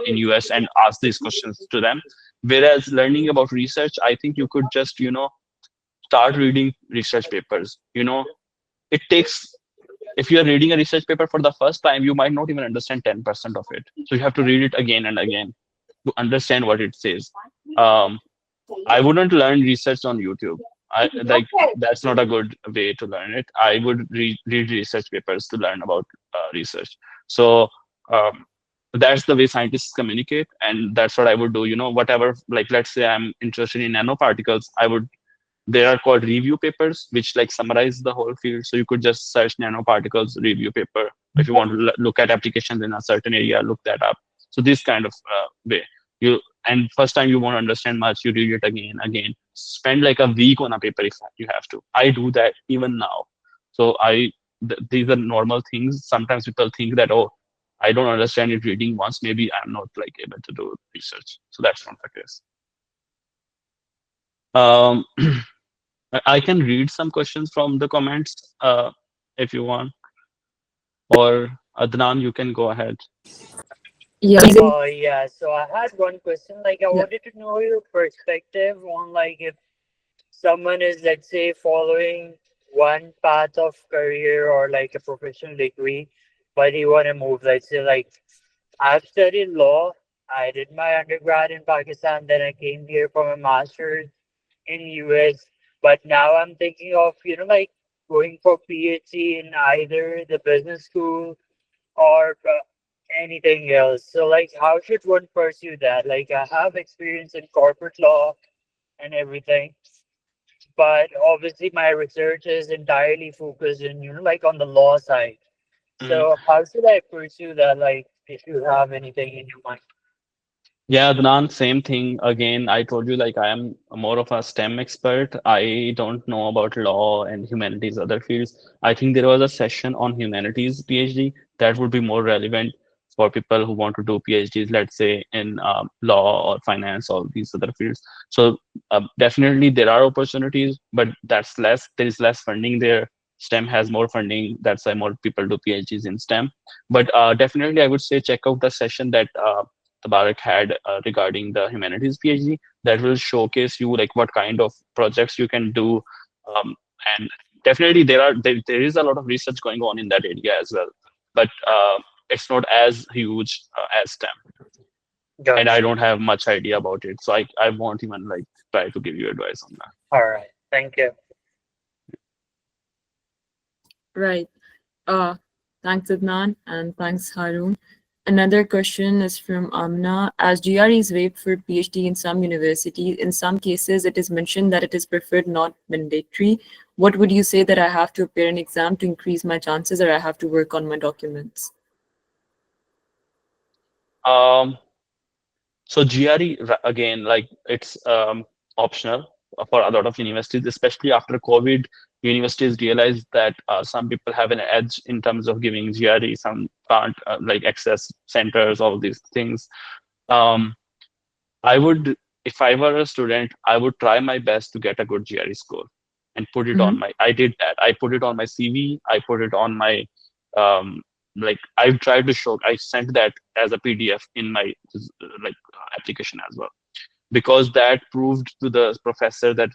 in US and ask these questions to them. Whereas learning about research, I think you could just start reading research papers. It takes, if you are reading a research paper for the first time, you might not even understand 10% of it. So you have to read it again and again to understand what it says. Um, I wouldn't learn research on YouTube. I like That's not a good way to learn it. I would read research papers to learn about research. So um, that's the way scientists communicate, and that's what I would do. Whatever, like let's say I'm interested in nanoparticles, there are called review papers, which like summarize the whole field. So you could just search nanoparticles review paper. If you want to look at applications in a certain area, look that up. So this kind of way. And first time you won't understand much, you read it again. Spend like a week on a paper if you have to. I do that even now. So these are normal things. Sometimes people think that, oh, I don't understand it reading once. Maybe I'm not like able to do research. So that's not the case. Um, I can read some questions from the comments if you want, or Adnan, you can go ahead. Yeah. Yeah, so I had one question. Like, I Yeah. wanted to know your perspective on, like, if someone is, let's say, following one path of career or like a professional degree, but he want to move. Let's say, like, I've studied law. I did my undergrad in Pakistan, then I came here for my master's in US. But now I'm thinking of, like going for PhD in either the business school or anything else. So, like, how should one pursue that? Like, I have experience in corporate law and everything, but obviously my research is entirely focused in, like on the law side. Mm. So, how should I pursue that? Like, if you have anything in your mind. Yeah, Adnan, same thing. Again, I told you like I am more of a STEM expert. I don't know about law and humanities, other fields. I think there was a session on humanities PhD that would be more relevant for people who want to do PhDs, let's say in law or finance or these other fields. So definitely there are opportunities, but that's less. There is less funding there. STEM has more funding. That's why more people do PhDs in STEM. But definitely, I would say check out the session that Tabarak had regarding the humanities PhD. That will showcase you like what kind of projects you can do, and definitely there is a lot of research going on in that area as well. but it's not as huge as STEM, and I Gotcha. don't have much idea about it, so I won't even like try to give you advice on that. All right. Thank you. Right. Uh, Thanks, Adnan, and thanks, Haroon. Another question is from Amna. As GRE is waived for PhD in some universities, in some cases it is mentioned that it is preferred, not mandatory. What would you say that I have to appear an exam to increase my chances, or I have to work on my documents? Um, So GRE again, like it's optional for a lot of universities, especially after COVID. Universities realized that some people have an edge in terms of giving GRE, some can't like access centers, all these things. Um, I would, if I were a student, I would try my best to get a good GRE score and put it on Mhm. my. I did that. I put it on my CV. I put it on my like I've tried to show. I sent that as a PDF in my application as well, because that proved to the professor that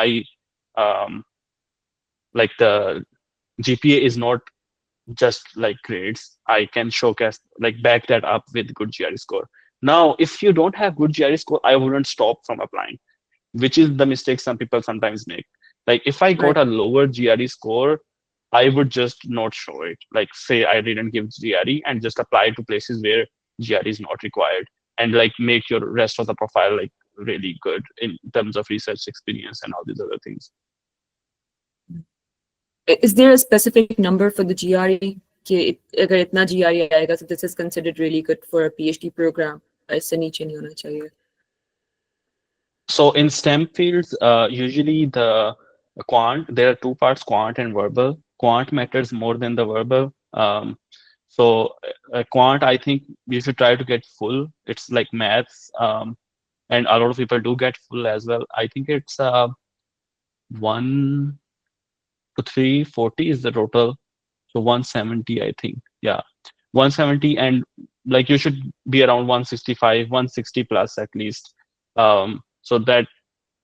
my um like the GPA is not just like grades. I can showcase, like, back that up with good GRE score. Now, if you don't have good GRE score, I wouldn't stop from applying, which is the mistake some people sometimes make. Like, if I got Right. a lower GRE score, I would just not show it. Like, say I didn't give GRE and just apply to places where GRE is not required, and like make your rest of the profile like really good in terms of research experience and all these other things. Is there a specific number for the GRE? कि अगर इतना GRE आएगा, so this is considered really good for a PhD program. इससे नीचे नहीं होना चाहिए. So in STEM fields, usually the quant, there are two parts, quant and verbal. Quant matters more than the verbal. So quant, I think you should try to get full. It's like maths, and a lot of people do get full as well. I think it's 1 to 340 is the total. So 170, I think. Yeah, 170, and like you should be around 165, 160 plus at least. So that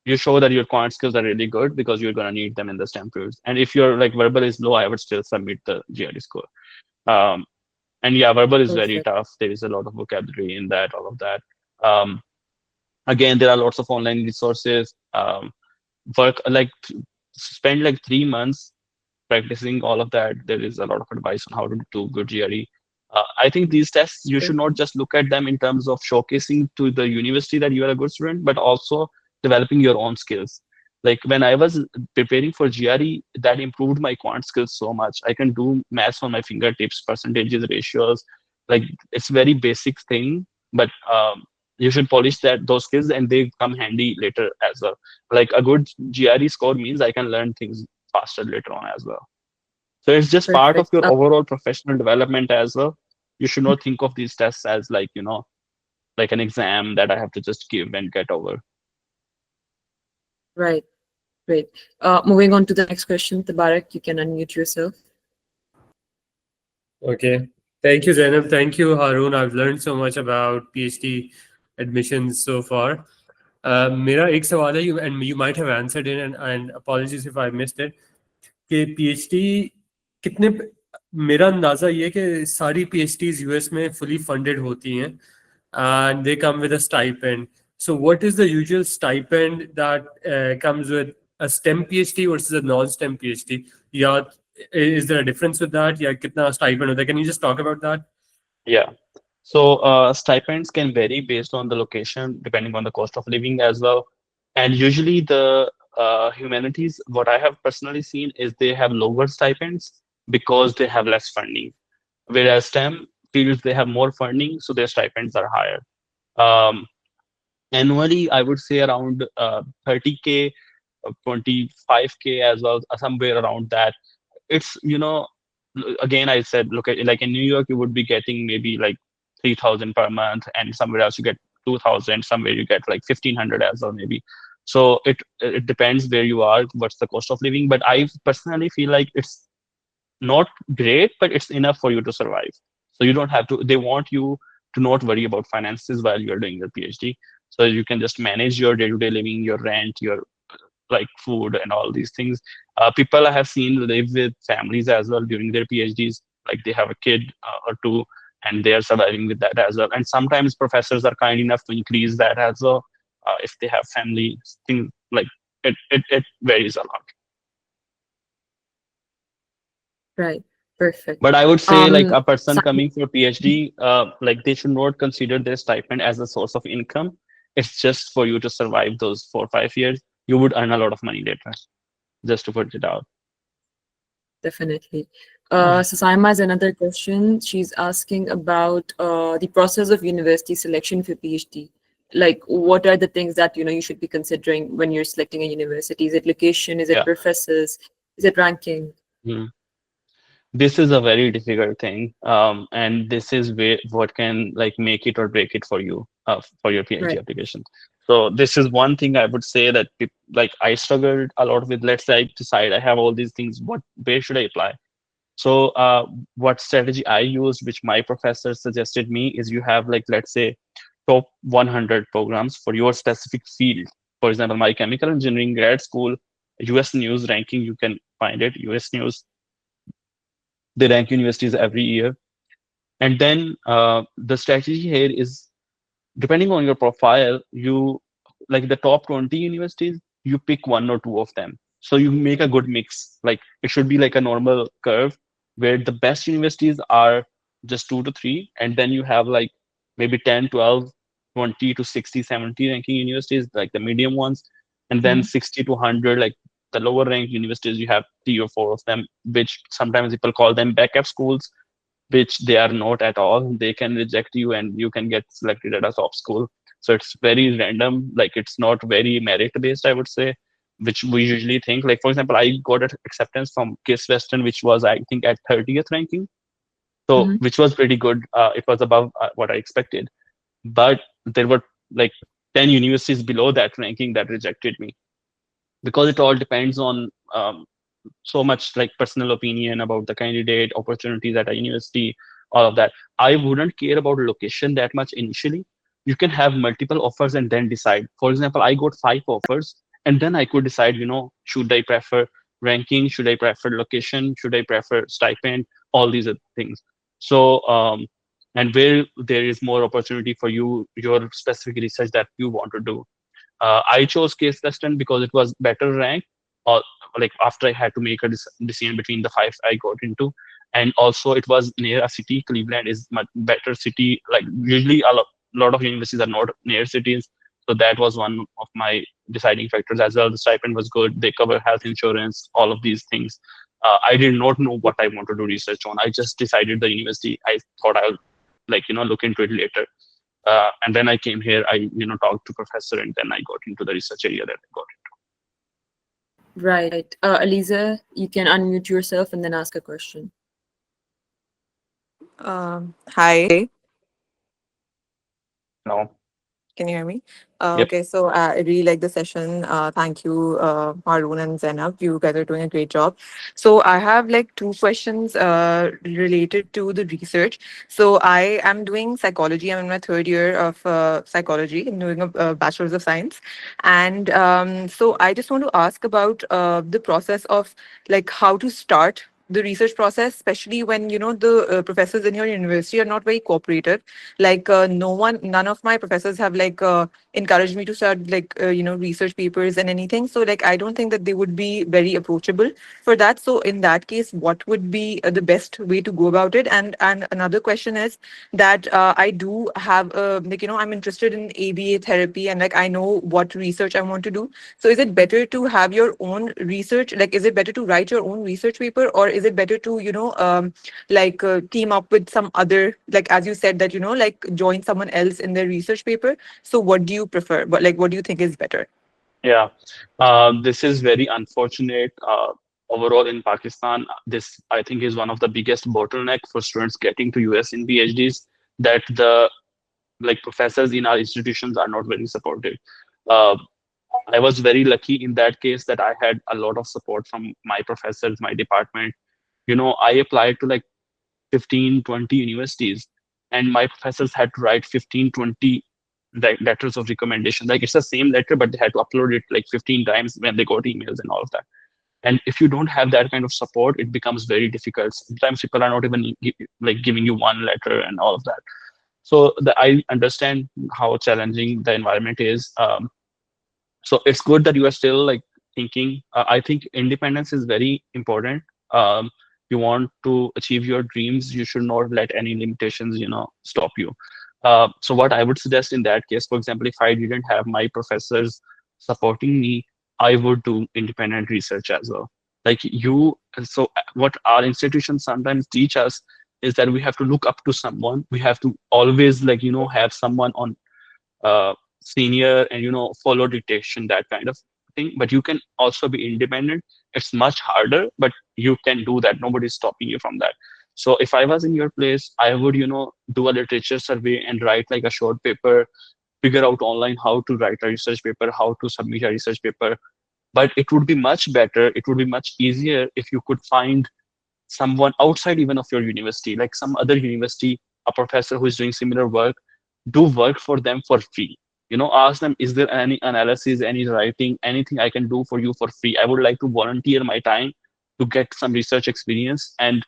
you show that your quant skills are really good, because you're going to need them in the STEM fields. And if your like verbal is low, I would still submit the GRE score. Um, and yeah, verbal is very Perfect. tough. There is a lot of vocabulary in that, all of that. Um, Again, there are lots of online resources. Work like spend like 3 months practicing all of that. There is a lot of advice on how to do good GRE. I think these tests, you should not just look at them in terms of showcasing to the university that you are a good student, but also developing your own skills. Like when I was preparing for GRE, that improved my quant skills so much. I can do maths on my fingertips, percentages, ratios. Like it's very basic thing, but you should polish those skills, and they come handy later as well. Like a good GRE score means I can learn things faster later on as well. So it's just part of Perfect. your overall professional development as well. You should not think of these tests as like, like an exam that I have to just give and get over. Right. Great. Moving on to the next question, Tabarak, you can unmute yourself. Okay. Thank you, Zainab. Thank you, Haroon. I've learned so much about PhD admissions so far. मेरा एक सवाल है, and you might have answered it, and apologies if I missed it, कि PhD कितने, मेरा अंदाजा ये कि सारी PhDs US में fully funded होती हैं, and they come with a stipend. So what is the usual stipend that comes with a STEM PhD versus a non-STEM PhD? Yeah, is there a difference with that? Yeah, kitna stipend hota hai? Can you just talk about that? Yeah. So stipends can vary based on the location, depending on the cost of living as well. And usually the humanities, what I have personally seen is they have lower stipends because they have less funding. Whereas STEM fields, they have more funding, so their stipends are higher. Um, Annually, I would say around 30K, 25K as well, somewhere around that. It's, again, I said, look at like in New York, you would be getting maybe like 3,000 per month, and somewhere else you get 2,000, somewhere you get like 1,500 as well, maybe. So it depends where you are, what's the cost of living. But I personally feel like it's not great, but it's enough for you to survive. So you don't have to, they want you to not worry about finances while you're doing your PhD. So you can just manage your day-to-day living, your rent, your like food and all these things. People I have seen live with families as well during their PhDs. like they have a kid or two, and they are surviving with that as well. And sometimes professors are kind enough to increase that as well if they have family things like it varies a lot. Right. Perfect. But I would say like a person Simon, coming for PhD, like they should not consider their stipend as a source of income. It's just for you to survive those 4 or 5 years. You would earn a lot of money later, just to put it out. definitely. So Saima has another question. She's asking about the process of university selection for PhD. Like, what are the things that you should be considering when you're selecting a university? Is it location? Is it Yeah. professors? Is it ranking? Mhm. This is a very difficult thing, and this is what can like make it or break it for you for your PhD Right. application. So this is one thing I would say that like I struggled a lot with. Let's say I decide I have all these things. Where should I apply? So what strategy I used, which my professor suggested me, is you have like let's say top 100 programs for your specific field. For example, my chemical engineering grad school, US News ranking, you can find it. US News, they rank universities every year. And then the strategy here is depending on your profile, you like the top 20 universities, you pick one or two of them. So you make a good mix. Like it should be like a normal curve where the best universities are just 2 to 3, and then you have like maybe 10, 12, 20 to 60, 70 ranking universities, like the medium ones, and then Mhm. 60 to 100, like the lower ranked universities, you have 3 or 4 of them, which sometimes people call them backup schools, which they are not at all. They can reject you and you can get selected at a top school. So it's very random. Like it's not very merit based, I would say, which we usually think. Like for example, I got an acceptance from Case Western, which was I think at 30th ranking. So Mhm. which was pretty good. It was above what I expected. But there were like 10 universities below that ranking that rejected me because it all depends on so much like personal opinion about the candidate, opportunities at a university, all of that. I wouldn't care about location that much initially. You can have multiple offers and then decide. For example, I got 5 offers and then I could decide, should I prefer ranking? Should I prefer location? Should I prefer stipend? All these other things. So, and where there is more opportunity for you, your specific research that you want to do. I chose Case Western because it was better ranked, or like after I had to make a decision between the 5 I got into, and also it was near a city. Cleveland is much better city. Like usually lot of universities are not near cities, so that was one of my deciding factors as well. The stipend was good. They cover health insurance, all of these things. I did not know what I want to do research on. I just decided the university. I thought I'll like look into it later. And then I came here. I talked to professor, and then I got into the research area that I got Right. Aliza, you can unmute yourself and then ask a question. Hi, into. can you hear me? Yep. Okay, so I really like the session. Thank you, Haroon and Zainab. You guys are doing a great job. So I have like two questions related to the research. So I am doing psychology. I'm in my third year of psychology. I'm doing a bachelor's of science, and so I just want to ask about the process of like how to start the research process, especially when the professors in your university are not very cooperative. Like none of my professors have like encouraged me to start like research papers and anything. So like I don't think that they would be very approachable for that. So in that case, what would be the best way to go about it? And another question is that I do have like I'm interested in ABA therapy, and like I know what research I want to do. So is it better to have your own research? Like is it better to write your own research paper, or is it better to like team up with some other, like as you said that like join someone else in their research paper? So what do you prefer? What do you think is better? Yeah. This is very unfortunate. Overall in Pakistan, this I think is one of the biggest bottleneck for students getting to US in PhDs, that the like professors in our institutions are not very supportive. Uh, I was very lucky in that case that I had a lot of support from my professors, my department. I applied to like 15, 20 universities, and my professors had to write 15, 20 letters of recommendation. Like it's the same letter, but they had to upload it like 15 times when they got emails and all of that. And if you don't have that kind of support, it becomes very difficult. Sometimes people are not even like giving you one letter and all of that. So I understand how challenging the environment is. So it's good that you are still like thinking. I think independence is very important. um, you want to achieve your dreams, you should not let any limitations stop you. So what I would suggest in that case, for example, if I didn't have my professors supporting me, I would do independent research as well. Like you, so what our institutions sometimes teach us is that we have to look up to someone, we have to always like have someone on senior and follow dictation, that kind of thing. But you can also be independent. It's much harder, but you can do that. Nobody's stopping you from that. So if I was in your place, I would do a literature survey and write like a short paper, figure out online how to write a research paper, how to submit a research paper. But it would be much better, it would be much easier if you could find someone outside even of your university, like some other university, a professor who is doing similar work. Do work for them for free. Ask them, is there any analysis, any writing, anything I can do for you for free? I would like to volunteer my time to get some research experience. And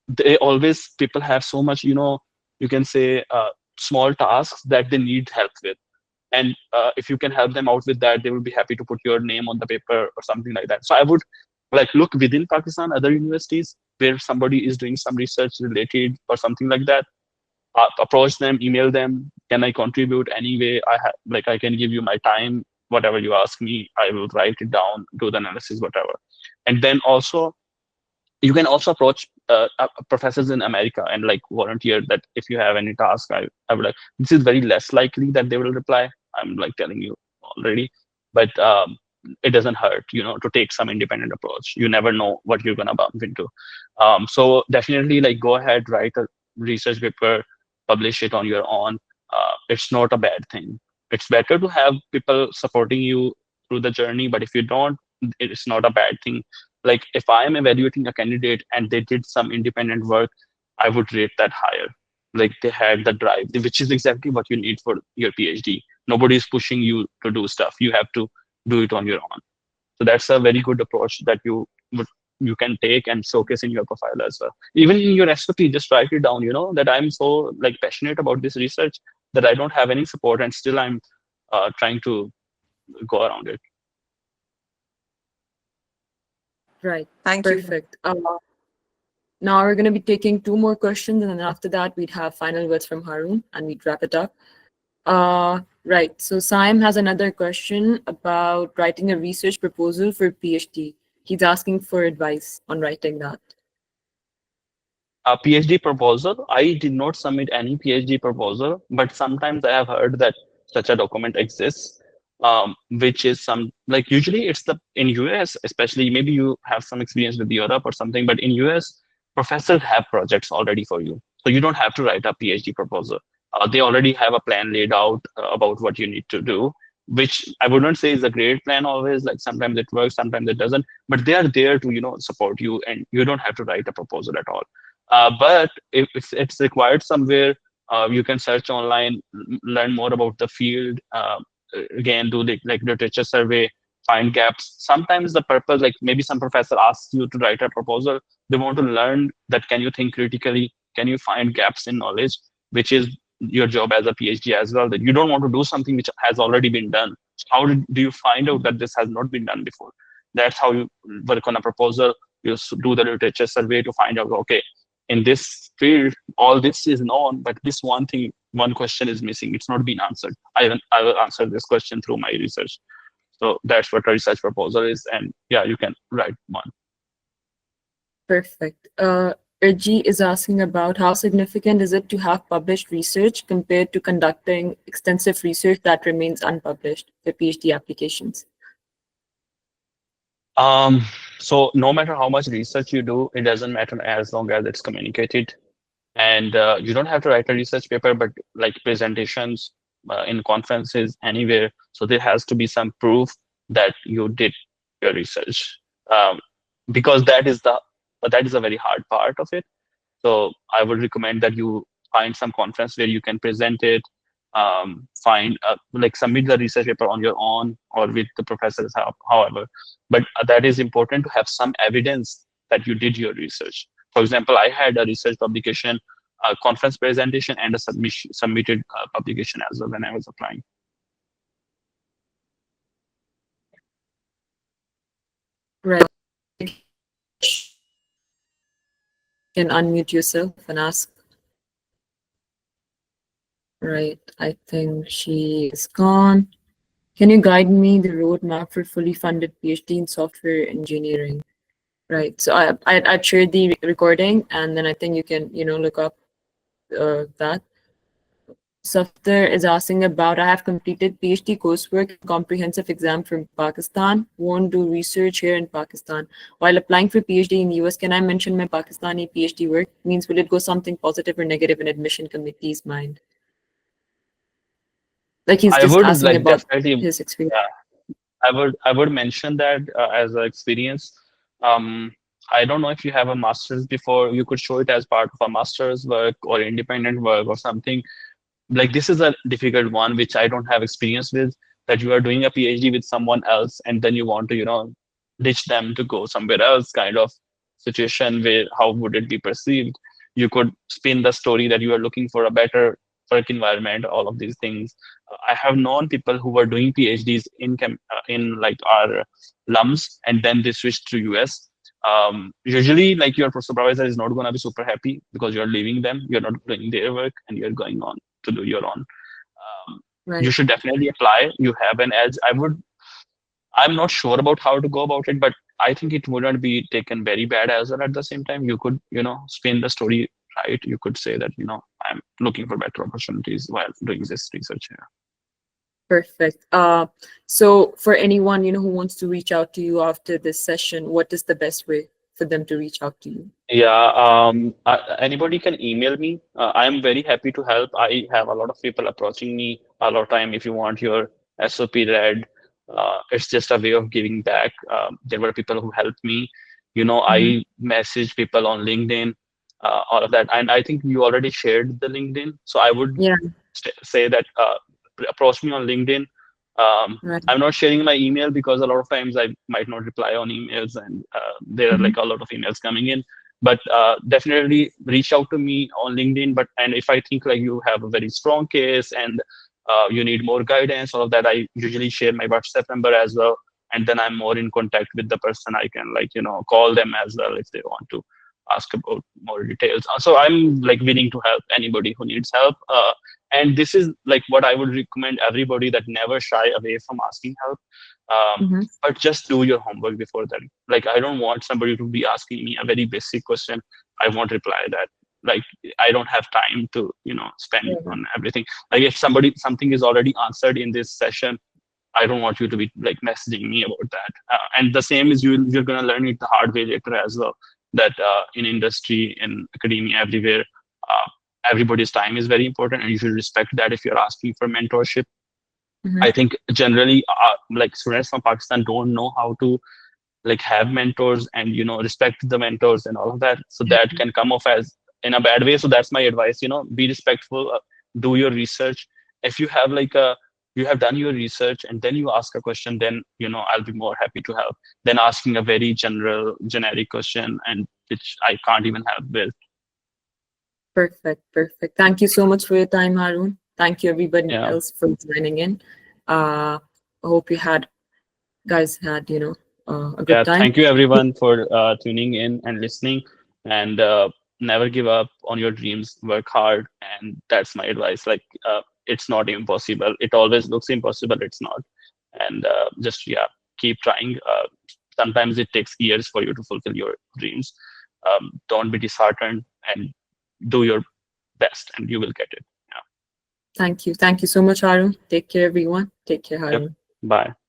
they always, people have so much, you can say, small tasks that they need help with. And if you can help them out with that, they will be happy to put your name on the paper or something like that. So I would like look within Pakistan, other universities where somebody is doing some research related or something like that. Approach them, email them. Can I contribute any way? I have, like, I can give you my time, whatever you ask me, I will write it down, do the analysis, whatever. And then also you can also approach professors in America and like volunteer that if you have any task, I would like, this is very less likely that they will reply. I'm like telling you already, but it doesn't hurt, to take some independent approach. You never know what you're going to bump into. So definitely like go ahead, write a research paper, publish it on your own. It's not a bad thing. It's better to have people supporting you through the journey, but if you don't, it's not a bad thing. Like if I am evaluating a candidate and they did some independent work, I would rate that higher. Like they had the drive, which is exactly what you need for your PhD. Nobody is pushing you to do stuff. You have to do it on your own. So that's a very good approach that you can take and showcase in your profile as well. Even in your SOP, just write it down, that I'm so like passionate about this research that I don't have any support and still I'm trying to go around it. Right. Thank you. Perfect. Now we're going to be taking two more questions, and then after that, we'd have final words from Haroon, and we'd wrap it up. Right. So Saim has another question about writing a research proposal for PhD. He's asking for advice on writing that. A PhD proposal, I did not submit any PhD proposal, but sometimes I have heard that such a document exists, which is some like usually it's the in US, especially maybe you have some experience with Europe or something, but in US, professors have projects already for you, so you don't have to write a PhD proposal. They already have a plan laid out about what you need to do, which I would not say is a great plan always. Like sometimes it works, sometimes it doesn't, but they are there to support you, and you don't have to write a proposal at all. But if it's required somewhere, you can search online, learn more about the field. Again, do like literature survey, find gaps. Sometimes the purpose, like maybe some professor asks you to write a proposal, they want to learn that can you think critically, can you find gaps in knowledge, which is your job as a PhD as well. That you don't want to do something which has already been done. How do you find out that this has not been done before? That's how you work on a proposal. You do the literature survey to find out, okay, in this field, all this is known, but this one thing, one question is missing. It's not been answered. I will answer this question through my research. So that's what a research proposal is. And yeah, you can write one. Perfect. Urji is asking about how significant is it to have published research compared to conducting extensive research that remains unpublished for PhD applications? So no matter how much research you do, it doesn't matter as long as it's communicated. And you don't have to write a research paper, but like presentations in conferences, anywhere. So there has to be some proof that you did your research, because that is a very hard part of it. So I would recommend that you find some conference where you can present it. find like submit the research paper on your own or with the professor's help, however. But that is important to have some evidence that you did your research. For example, I had a research publication, a conference presentation, and a submitted publication as well when I was applying. Right. You can unmute yourself and ask. Right. I think she is gone. Can you guide me the roadmap for fully funded PhD in software engineering? Right. So I'd share the recording, and then I think you can, look up that. Safdar is asking about, I have completed PhD coursework and comprehensive exam from Pakistan, won't do research here in Pakistan. While applying for PhD in the US, can I mention my Pakistani PhD work? Means will it go something positive or negative in admission committee's mind? Like he's I just would asking like about definitely, his experience. yeah, I would mention that as an experience. Um, I don't know if you have a master's before, you could show it as part of a master's work or independent work or something. Like this is a difficult one which I don't have experience with, that you are doing a PhD with someone else and then you want to, ditch them to go somewhere else, kind of situation where how would it be perceived? You could spin the story that you are looking for a better work environment, all of these things. I have known people who were doing PhDs in like our LUMs and then they switched to US. Usually like your supervisor is not going to be super happy because you're leaving them, you're not doing their work and you're going on to do your own. You Right. should definitely apply. You have an edge. I'm not sure about how to go about it, but I think it wouldn't be taken very bad as well at the same time. You could, spin the story right. You could say that, I'm looking for better opportunities while doing this research here. Perfect. So for anyone, who wants to reach out to you after this session, what is the best way for them to reach out to you? Yeah, anybody can email me. I'm very happy to help. I have a lot of people approaching me a lot of time. If you want your SOP read, it's just a way of giving back. There were people who helped me. I message people on LinkedIn, all of that. And I think you already shared the LinkedIn. So I would Yeah. say that approach me on LinkedIn. Right. I'm not sharing my email because a lot of times I might not reply on emails, and there are like a lot of emails coming in. But definitely reach out to me on LinkedIn. And if I think like you have a very strong case and you need more guidance, all of that, I usually share my WhatsApp number as well. And then I'm more in contact with the person. I can call them as well if they want to ask about more details. So I'm like willing to help anybody who needs help. And this is like what I would recommend everybody, that never shy away from asking help. But just do your homework before then. Like I don't want somebody to be asking me a very basic question. I won't reply that. Like I don't have time to spend on everything. Like if something is already answered in this session, I don't want you to be like messaging me about that. And the same is you're gonna learn it the hard way later as well. That in industry, in academia, everywhere, everybody's time is very important, and you should respect that if you're asking for mentorship. I think generally, like students from Pakistan don't know how to like have mentors and respect the mentors and all of that. So that can come off as in a bad way. So that's my advice. Be respectful. Do your research. If you have you have done your research and then you ask a question, then I'll be more happy to help than asking a very generic question and which I can't even help with. Perfect. Thank you so much for your time, Haroon. Thank you everybody Yeah. else for joining in. I hope you guys had, a Yeah. good time. Thank you everyone for tuning in and listening, and never give up on your dreams. Work hard, and that's my advice. Like it's not impossible. It always looks impossible. It's not, and just keep trying. Sometimes it takes years for you to fulfill your dreams. Don't be disheartened and do your best, and you will get it. Yeah. Thank you so much, Haroon. Take care, everyone. Take care, Yep. Haroon. Bye.